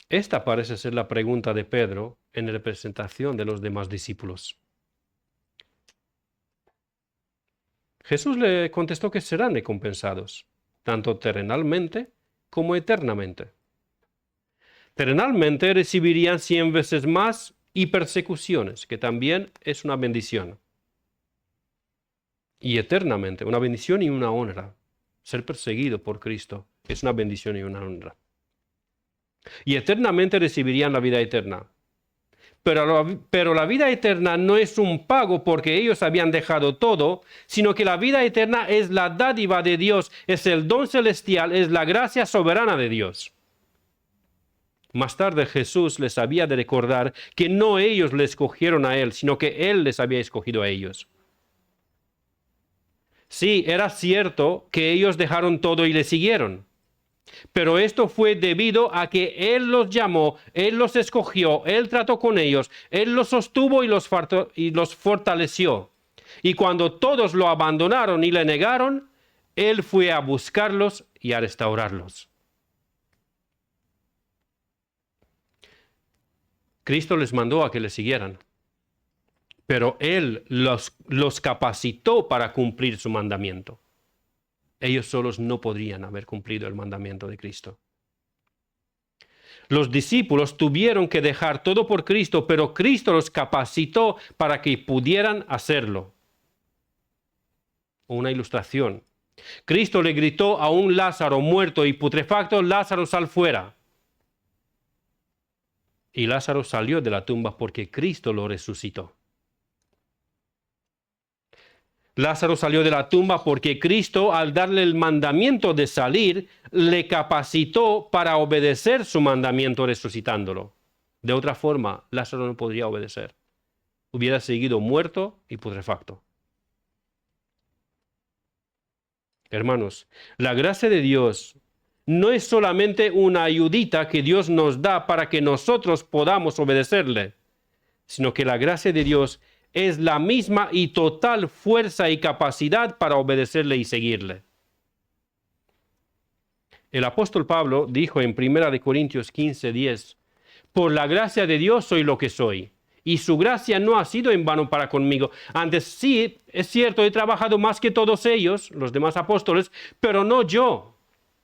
Esta parece ser la pregunta de Pedro en representación de los demás discípulos. Jesús le contestó que serán recompensados, tanto terrenalmente como eternamente. Terrenalmente recibirían 100 veces más y persecuciones, que también es una bendición. Y eternamente, una bendición y una honra. Ser perseguido por Cristo es una bendición y una honra. Y eternamente recibirían la vida eterna. Pero la vida eterna no es un pago porque ellos habían dejado todo, sino que la vida eterna es la dádiva de Dios, es el don celestial, es la gracia soberana de Dios. Más tarde Jesús les había de recordar que no ellos le escogieron a Él, sino que Él les había escogido a ellos. Sí, era cierto que ellos dejaron todo y le siguieron. Pero esto fue debido a que Él los llamó, Él los escogió, Él trató con ellos, Él los sostuvo y los fortaleció. Y cuando todos lo abandonaron y le negaron, Él fue a buscarlos y a restaurarlos. Cristo les mandó a que le siguieran, pero Él los capacitó para cumplir su mandamiento. Ellos solos no podrían haber cumplido el mandamiento de Cristo. Los discípulos tuvieron que dejar todo por Cristo, pero Cristo los capacitó para que pudieran hacerlo. Una ilustración. Cristo le gritó a un Lázaro muerto y putrefacto, Lázaro, sal fuera. Y Lázaro salió de la tumba porque Cristo lo resucitó. Lázaro salió de la tumba porque Cristo, al darle el mandamiento de salir, le capacitó para obedecer su mandamiento resucitándolo. De otra forma, Lázaro no podría obedecer. Hubiera seguido muerto y putrefacto. Hermanos, la gracia de Dios no es solamente una ayudita que Dios nos da para que nosotros podamos obedecerle, sino que la gracia de Dios es la misma y total fuerza y capacidad para obedecerle y seguirle. El apóstol Pablo dijo en 1 Corintios 15:10, por la gracia de Dios soy lo que soy, y su gracia no ha sido en vano para conmigo. Antes sí, es cierto, he trabajado más que todos ellos, los demás apóstoles, pero no yo,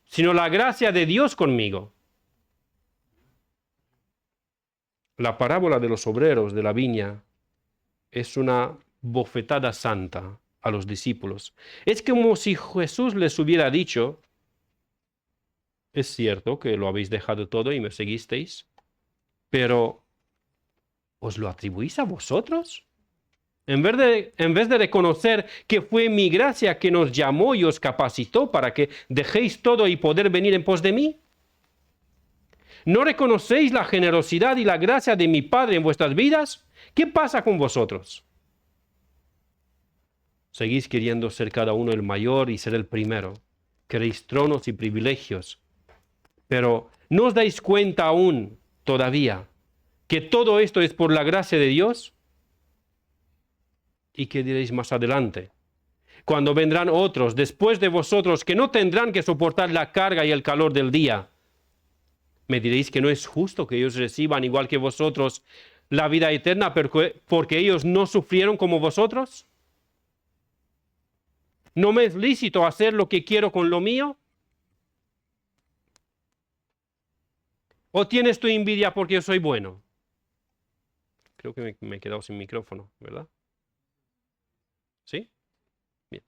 sino la gracia de Dios conmigo. La parábola de los obreros de la viña es una bofetada santa a los discípulos. Es como si Jesús les hubiera dicho, es cierto que lo habéis dejado todo y me seguisteis, pero ¿os lo atribuís a vosotros? En vez de reconocer que fue mi gracia que nos llamó y os capacitó para que dejéis todo y poder venir en pos de mí. ¿No reconocéis la generosidad y la gracia de mi Padre en vuestras vidas? ¿Qué pasa con vosotros? Seguís queriendo ser cada uno el mayor y ser el primero. Queréis tronos y privilegios. Pero ¿no os dais cuenta aún todavía que todo esto es por la gracia de Dios? ¿Y qué diréis más adelante? Cuando vendrán otros después de vosotros que no tendrán que soportar la carga y el calor del día. ¿Me diréis que no es justo que ellos reciban, igual que vosotros, la vida eterna porque ellos no sufrieron como vosotros? ¿No me es lícito hacer lo que quiero con lo mío? ¿O tienes tu envidia porque yo soy bueno? Creo que me he quedado sin micrófono, ¿verdad? ¿Sí? Bien.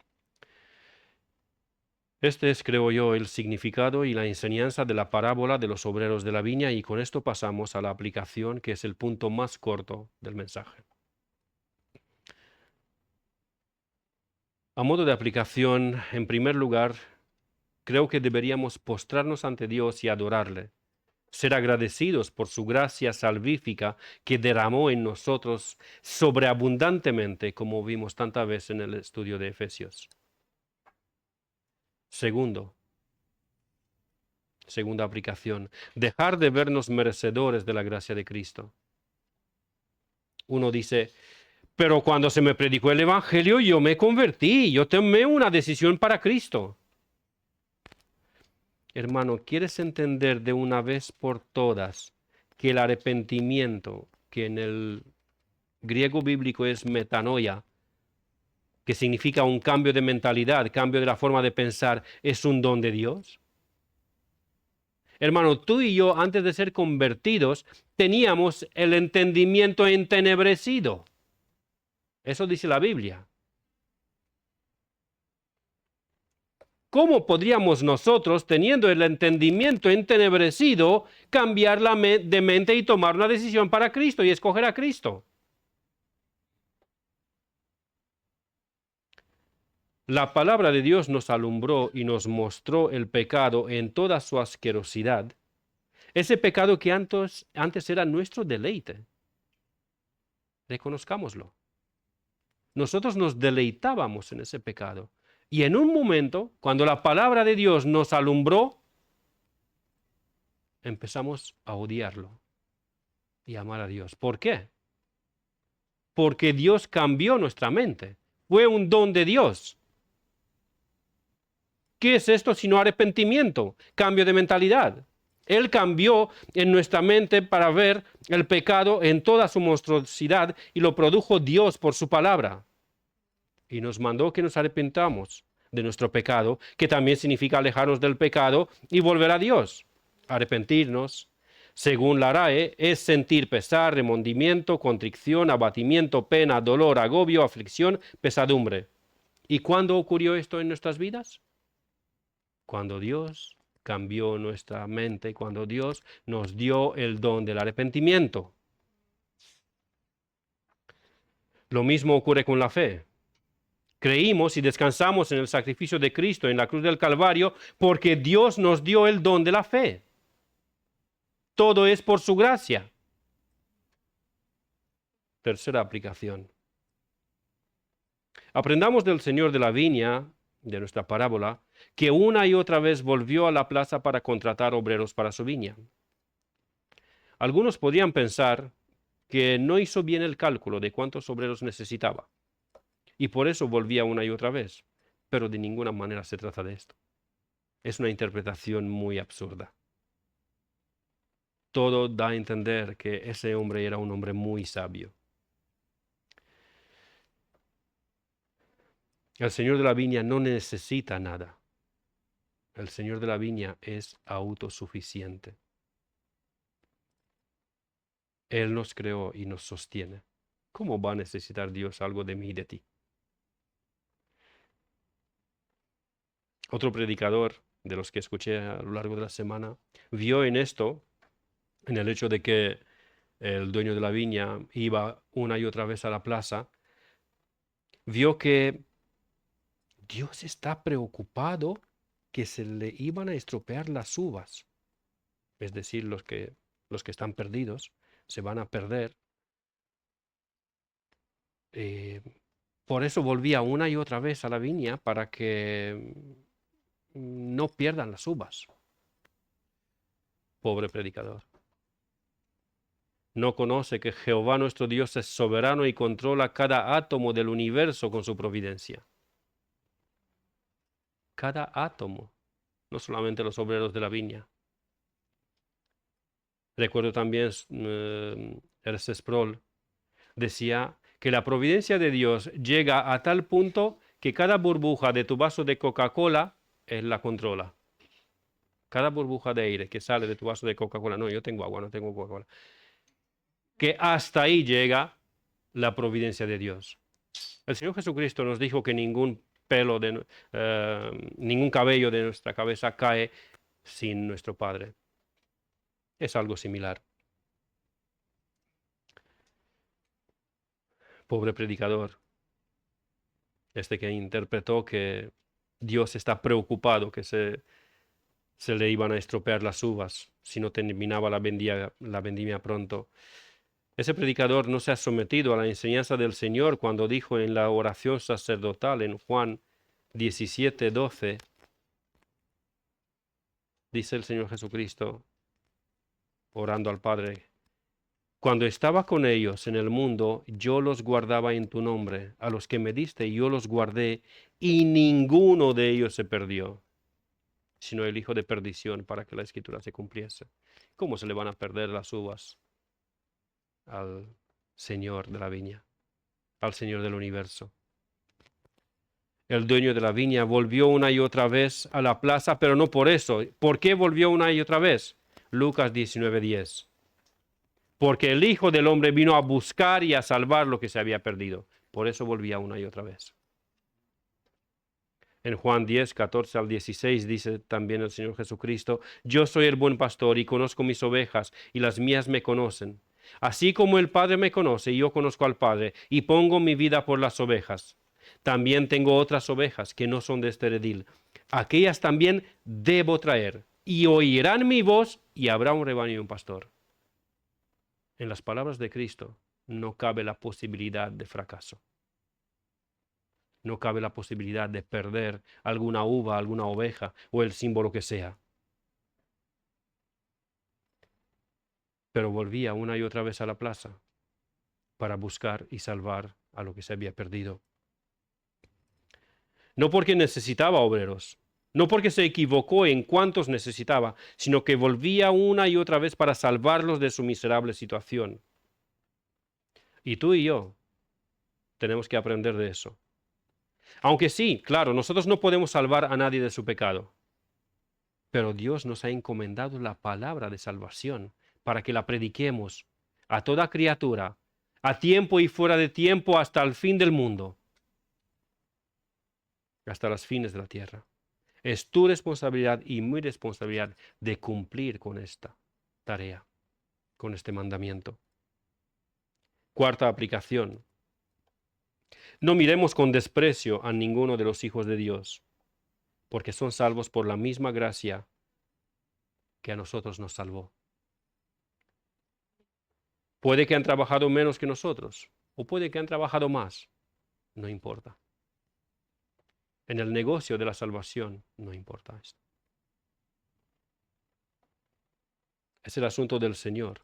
Este es, creo yo, el significado y la enseñanza de la parábola de los obreros de la viña, y con esto pasamos a la aplicación, que es el punto más corto del mensaje. A modo de aplicación, en primer lugar, creo que deberíamos postrarnos ante Dios y adorarle, ser agradecidos por su gracia salvífica que derramó en nosotros sobreabundantemente, como vimos tantas veces en el estudio de Efesios. Segunda aplicación, dejar de vernos merecedores de la gracia de Cristo. Uno dice, pero cuando se me predicó el Evangelio yo me convertí, yo tomé una decisión para Cristo. Hermano, ¿quieres entender de una vez por todas que el arrepentimiento, que en el griego bíblico es metanoia, que significa un cambio de mentalidad, cambio de la forma de pensar, es un don de Dios? Hermano, tú y yo, antes de ser convertidos, teníamos el entendimiento entenebrecido. Eso dice la Biblia. ¿Cómo podríamos nosotros, teniendo el entendimiento entenebrecido, cambiar de mente y tomar una decisión para Cristo y escoger a Cristo? La palabra de Dios nos alumbró y nos mostró el pecado en toda su asquerosidad. Ese pecado que antes era nuestro deleite. Reconozcámoslo. Nosotros nos deleitábamos en ese pecado. Y en un momento, cuando la palabra de Dios nos alumbró, empezamos a odiarlo y amar a Dios. ¿Por qué? Porque Dios cambió nuestra mente. Fue un don de Dios. ¿Qué es esto sino arrepentimiento? Cambio de mentalidad. Él cambió en nuestra mente para ver el pecado en toda su monstruosidad y lo produjo Dios por su palabra. Y nos mandó que nos arrepentamos de nuestro pecado, que también significa alejarnos del pecado y volver a Dios. Arrepentirnos, según la RAE, es sentir pesar, remordimiento, contrición, abatimiento, pena, dolor, agobio, aflicción, pesadumbre. ¿Y cuándo ocurrió esto en nuestras vidas? Cuando Dios cambió nuestra mente, cuando Dios nos dio el don del arrepentimiento. Lo mismo ocurre con la fe. Creímos y descansamos en el sacrificio de Cristo en la cruz del Calvario porque Dios nos dio el don de la fe. Todo es por su gracia. Tercera aplicación. Aprendamos del Señor de la viña de nuestra parábola, que una y otra vez volvió a la plaza para contratar obreros para su viña. Algunos podrían pensar que no hizo bien el cálculo de cuántos obreros necesitaba y por eso volvía una y otra vez, pero de ninguna manera se trata de esto. Es una interpretación muy absurda. Todo da a entender que ese hombre era un hombre muy sabio. El señor de la viña no necesita nada. El señor de la viña es autosuficiente. Él nos creó y nos sostiene. ¿Cómo va a necesitar Dios algo de mí y de ti? Otro predicador de los que escuché a lo largo de la semana vio en esto, en el hecho de que el dueño de la viña iba una y otra vez a la plaza, vio que Dios está preocupado que se le iban a estropear las uvas. Es decir, los que están perdidos se van a perder. Por eso volvía una y otra vez a la viña para que no pierdan las uvas. Pobre predicador. No conoce que Jehová nuestro Dios es soberano y controla cada átomo del universo con su providencia. Cada átomo, no solamente los obreros de la viña. Recuerdo también Ernst Sproul decía que la providencia de Dios llega a tal punto que cada burbuja de tu vaso de Coca-Cola Él la controla. Cada burbuja de aire que sale de tu vaso de Coca-Cola, no, yo tengo agua, no tengo Coca-Cola, que hasta ahí llega la providencia de Dios. El Señor Jesucristo nos dijo que ningún ningún cabello de nuestra cabeza cae sin nuestro Padre. Es algo similar. Pobre predicador, este que interpretó que Dios está preocupado que se le iban a estropear las uvas si no terminaba la vendimia pronto. Ese predicador no se ha sometido a la enseñanza del Señor cuando dijo en la oración sacerdotal en Juan 17:12, dice el Señor Jesucristo, orando al Padre: cuando estaba con ellos en el mundo, yo los guardaba en tu nombre. A los que me diste, yo los guardé, y ninguno de ellos se perdió, sino el hijo de perdición, para que la escritura se cumpliese. ¿Cómo se le van a perder las uvas al Señor de la viña, al Señor del universo? El dueño de la viña volvió una y otra vez a la plaza, pero no por eso. ¿Por qué volvió una y otra vez? Lucas 19:10. Porque el Hijo del Hombre vino a buscar y a salvar lo que se había perdido. Por eso volvía una y otra vez. En Juan 10:14 al 16 dice también el Señor Jesucristo: yo soy el buen pastor y conozco mis ovejas y las mías me conocen. Así como el Padre me conoce y yo conozco al Padre y pongo mi vida por las ovejas. También tengo otras ovejas que no son de este redil. Aquellas también debo traer y oirán mi voz y habrá un rebaño y un pastor. En las palabras de Cristo no cabe la posibilidad de fracaso. No cabe la posibilidad de perder alguna uva, alguna oveja o el símbolo que sea. Pero volvía una y otra vez a la plaza para buscar y salvar a lo que se había perdido. No porque necesitaba obreros, no porque se equivocó en cuántos necesitaba, sino que volvía una y otra vez para salvarlos de su miserable situación. Y tú y yo tenemos que aprender de eso. Aunque sí, claro, nosotros no podemos salvar a nadie de su pecado, pero Dios nos ha encomendado la palabra de salvación para que la prediquemos a toda criatura, a tiempo y fuera de tiempo, hasta el fin del mundo, hasta los fines de la tierra. Es tu responsabilidad y mi responsabilidad de cumplir con esta tarea, con este mandamiento. Cuarta aplicación. No miremos con desprecio a ninguno de los hijos de Dios, porque son salvos por la misma gracia que a nosotros nos salvó. Puede que han trabajado menos que nosotros, o puede que han trabajado más, no importa. En el negocio de la salvación no importa esto. Es el asunto del Señor,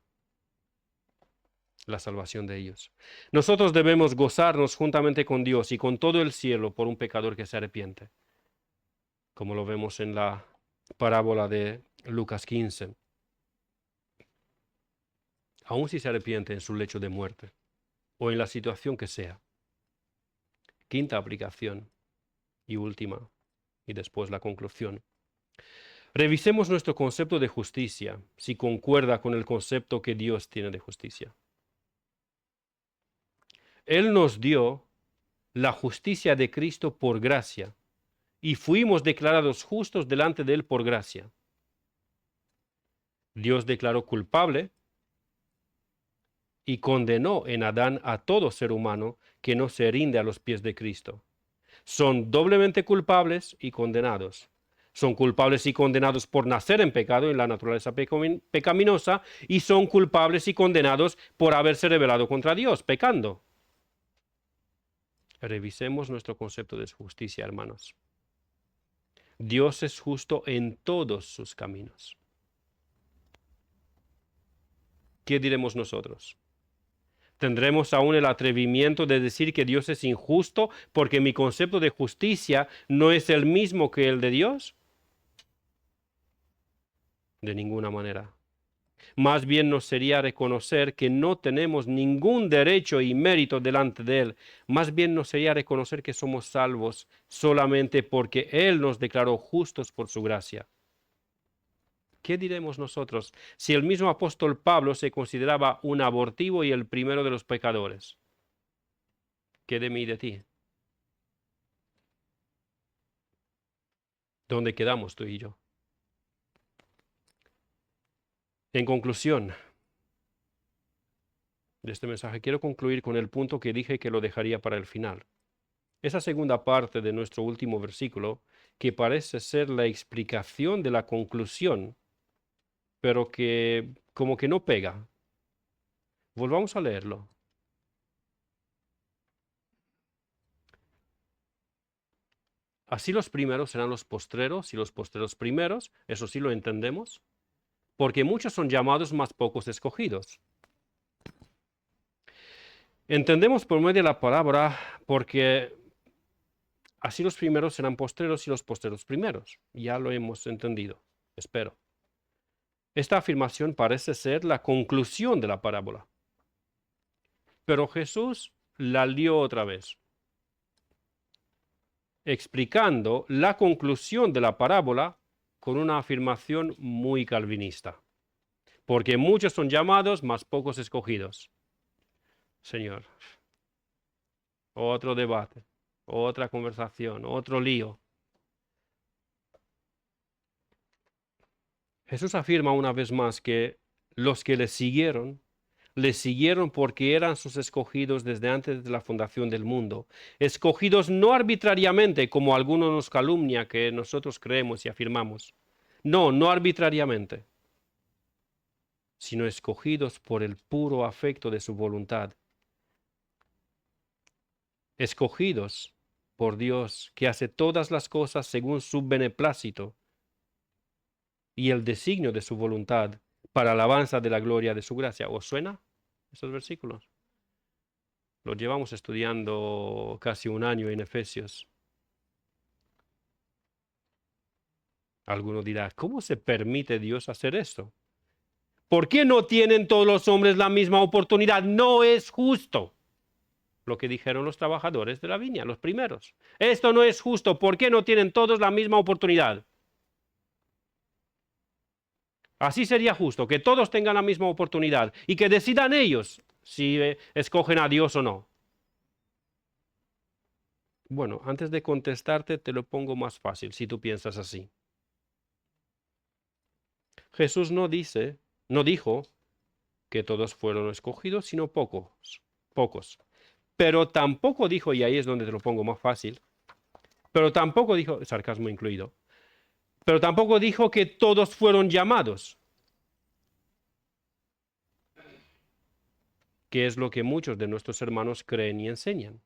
la salvación de ellos. Nosotros debemos gozarnos juntamente con Dios y con todo el cielo por un pecador que se arrepiente, como lo vemos en la parábola de Lucas 15. Aun si se arrepiente en su lecho de muerte o en la situación que sea. Quinta aplicación y última, y después la conclusión. Revisemos nuestro concepto de justicia, si concuerda con el concepto que Dios tiene de justicia. Él nos dio la justicia de Cristo por gracia, y fuimos declarados justos delante de Él por gracia. Dios declaró culpable y condenó en Adán a todo ser humano que no se rinde a los pies de Cristo. Son doblemente culpables y condenados. Son culpables y condenados por nacer en pecado, en la naturaleza pecaminosa, y son culpables y condenados por haberse rebelado contra Dios, pecando. Revisemos nuestro concepto de justicia, hermanos. Dios es justo en todos sus caminos. ¿Qué diremos nosotros? ¿Tendremos aún el atrevimiento de decir que Dios es injusto porque mi concepto de justicia no es el mismo que el de Dios? De ninguna manera. Más bien nos sería reconocer que no tenemos ningún derecho y mérito delante de Él. Más bien nos sería reconocer que somos salvos solamente porque Él nos declaró justos por su gracia. ¿Qué diremos nosotros si el mismo apóstol Pablo se consideraba un abortivo y el primero de los pecadores? ¿Qué de mí y de ti? ¿Dónde quedamos tú y yo? En conclusión de este mensaje, quiero concluir con el punto que dije que lo dejaría para el final. Esa segunda parte de nuestro último versículo, que parece ser la explicación de la conclusión, pero que como que no pega. Volvamos a leerlo. Así los primeros serán los postreros y los postreros primeros, eso sí lo entendemos, porque muchos son llamados, mas pocos escogidos. Entendemos por medio de la palabra porque así los primeros serán postreros y los postreros primeros. Ya lo hemos entendido, espero. Esta afirmación parece ser la conclusión de la parábola. Pero Jesús la lió otra vez, explicando la conclusión de la parábola con una afirmación muy calvinista. Porque muchos son llamados, mas pocos escogidos. Señor, otro debate, otra conversación, otro lío. Jesús afirma una vez más que los que le siguieron porque eran sus escogidos desde antes de la fundación del mundo. Escogidos no arbitrariamente, como algunos nos calumnia que nosotros creemos y afirmamos. No, no arbitrariamente, sino escogidos por el puro afecto de su voluntad. Escogidos por Dios, que hace todas las cosas según su beneplácito y el designio de su voluntad, para alabanza de la gloria de su gracia. ¿Os suena estos versículos? Los llevamos estudiando casi un año en Efesios. Alguno dirá, ¿cómo se permite Dios hacer esto? ¿Por qué no tienen todos los hombres la misma oportunidad? No es justo. Lo que dijeron los trabajadores de la viña, los primeros. Esto no es justo. ¿Por qué no tienen todos la misma oportunidad? Así sería justo, que todos tengan la misma oportunidad y que decidan ellos si escogen a Dios o no. Bueno, antes de contestarte te lo pongo más fácil si tú piensas así. Jesús no dijo que todos fueron escogidos, sino pocos. Pero tampoco dijo, y ahí es donde te lo pongo más fácil, pero tampoco dijo, sarcasmo incluido, pero tampoco dijo que todos fueron llamados, que es lo que muchos de nuestros hermanos creen y enseñan.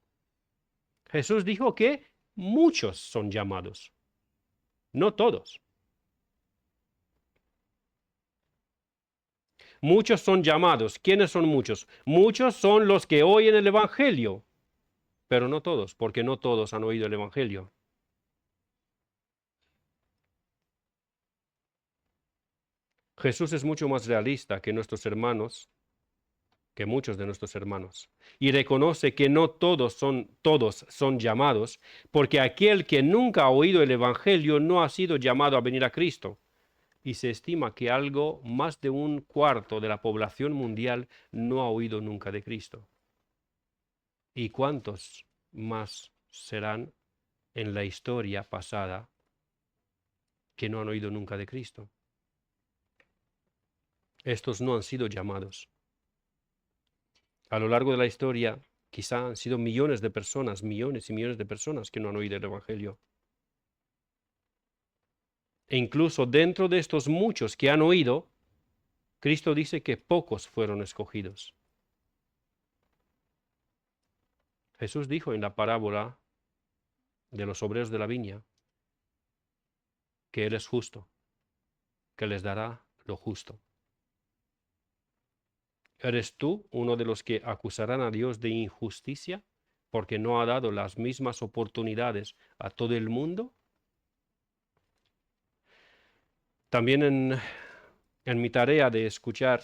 Jesús dijo que muchos son llamados, no todos. Muchos son llamados. ¿Quiénes son muchos? Muchos son los que oyen el Evangelio, pero no todos, porque no todos han oído el Evangelio. Jesús es mucho más realista que nuestros hermanos, que muchos de nuestros hermanos, y reconoce que no todos son llamados, porque aquel que nunca ha oído el Evangelio no ha sido llamado a venir a Cristo. Y se estima que algo más de un cuarto de la población mundial no ha oído nunca de Cristo. ¿Y cuántos más serán en la historia pasada que no han oído nunca de Cristo? Estos no han sido llamados. A lo largo de la historia, quizá han sido millones de personas, millones y millones de personas que no han oído el Evangelio. E incluso dentro de estos muchos que han oído, Cristo dice que pocos fueron escogidos. Jesús dijo en la parábola de los obreros de la viña que Él es justo, que les dará lo justo. ¿Eres tú uno de los que acusarán a Dios de injusticia porque no ha dado las mismas oportunidades a todo el mundo? También en mi tarea de escuchar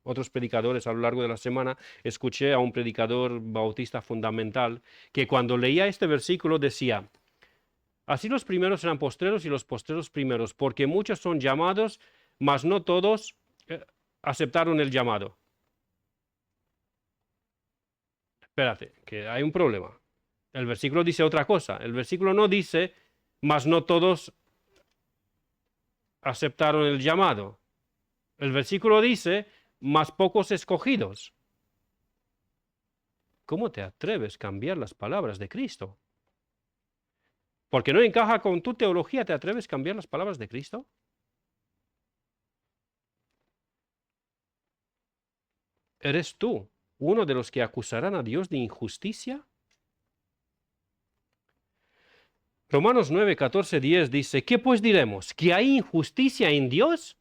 otros predicadores a lo largo de la semana, escuché a un predicador bautista fundamental que cuando leía este versículo decía: así los primeros serán postreros y los postreros primeros, porque muchos son llamados, mas no todos aceptaron el llamado. Espérate, que hay un problema. El versículo dice otra cosa. El versículo no dice, mas no todos aceptaron el llamado. El versículo dice, mas pocos escogidos. ¿Cómo te atreves a cambiar las palabras de Cristo? Porque no encaja con tu teología, ¿te atreves a cambiar las palabras de Cristo? ¿Eres tú uno de los que acusarán a Dios de injusticia? Romanos 9, 14, 10 dice, ¿qué pues diremos? ¿Que hay injusticia en Dios?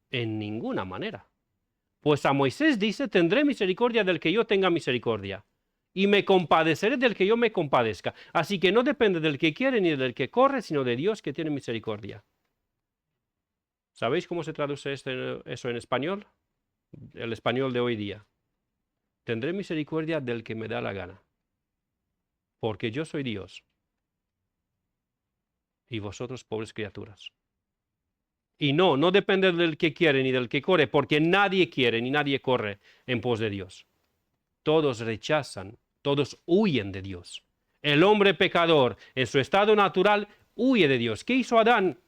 En ninguna manera. Pues a Moisés dice, tendré misericordia del que yo tenga misericordia, y me compadeceré del que yo me compadezca. Así que no depende del que quiere ni del que corre, sino de Dios que tiene misericordia. ¿Sabéis cómo se traduce eso en español? El español de hoy día. Tendré misericordia del que me da la gana, porque yo soy Dios, y vosotros pobres criaturas. Y no depende del que quiere ni del que corre, porque nadie quiere ni nadie corre en pos de Dios. Todos rechazan, todos huyen de Dios. El hombre pecador, en su estado natural, huye de Dios. ¿Qué hizo Adán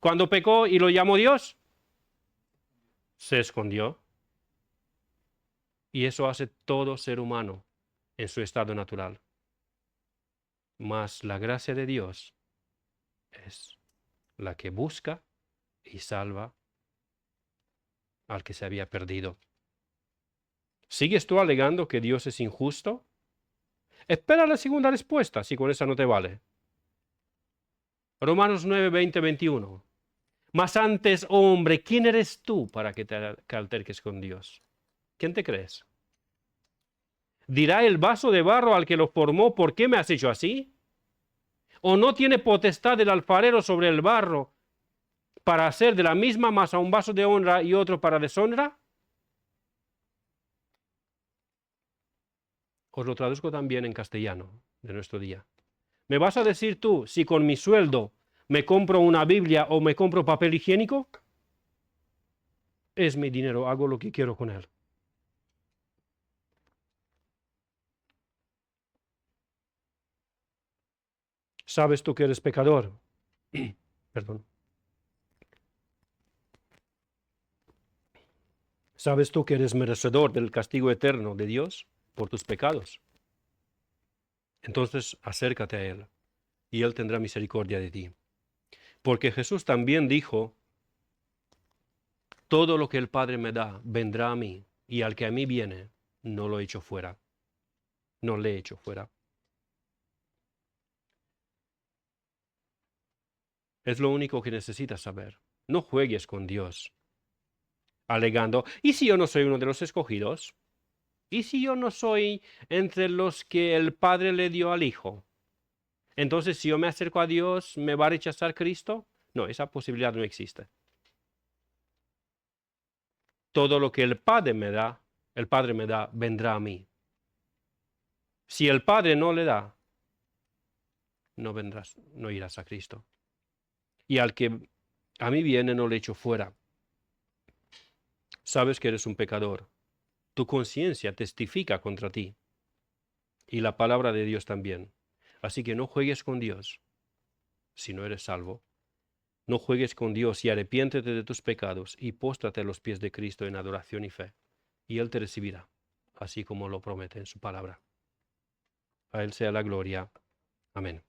cuando pecó y lo llamó Dios? Se escondió. Y eso hace todo ser humano en su estado natural. Mas la gracia de Dios es la que busca y salva al que se había perdido. ¿Sigues tú alegando que Dios es injusto? Espera la segunda respuesta, si con esa no te vale. Romanos 9, 20, 21. Mas antes, oh hombre, ¿quién eres tú para que te alterques con Dios? ¿Quién te crees? ¿Dirá el vaso de barro al que lo formó, ¿por qué me has hecho así? ¿O no tiene potestad el alfarero sobre el barro para hacer de la misma masa un vaso de honra y otro para deshonra? Os lo traduzco también en castellano de nuestro día. ¿Me vas a decir tú si con mi sueldo me compro una Biblia o me compro papel higiénico? Es mi dinero, hago lo que quiero con él. ¿Sabes tú que eres pecador? Perdón. ¿Sabes tú que eres merecedor del castigo eterno de Dios por tus pecados? Entonces acércate a Él y Él tendrá misericordia de ti. Porque Jesús también dijo, todo lo que el Padre me da vendrá a mí, y al que a mí viene, no lo echo fuera. No le echo fuera. Es lo único que necesitas saber. No juegues con Dios, alegando, ¿y si yo no soy uno de los escogidos? ¿Y si yo no soy entre los que el Padre le dio al Hijo? Entonces, si yo me acerco a Dios, ¿me va a rechazar Cristo? No, esa posibilidad no existe. Todo lo que el Padre me da, vendrá a mí. Si el Padre no le da, no vendrás, no irás a Cristo. Y al que a mí viene, no le echo fuera. Sabes que eres un pecador. Tu conciencia testifica contra ti. Y la palabra de Dios también. Así que no juegues con Dios si no eres salvo. No juegues con Dios y arrepiéntete de tus pecados y póstrate a los pies de Cristo en adoración y fe. Y Él te recibirá, así como lo promete en su palabra. A Él sea la gloria. Amén.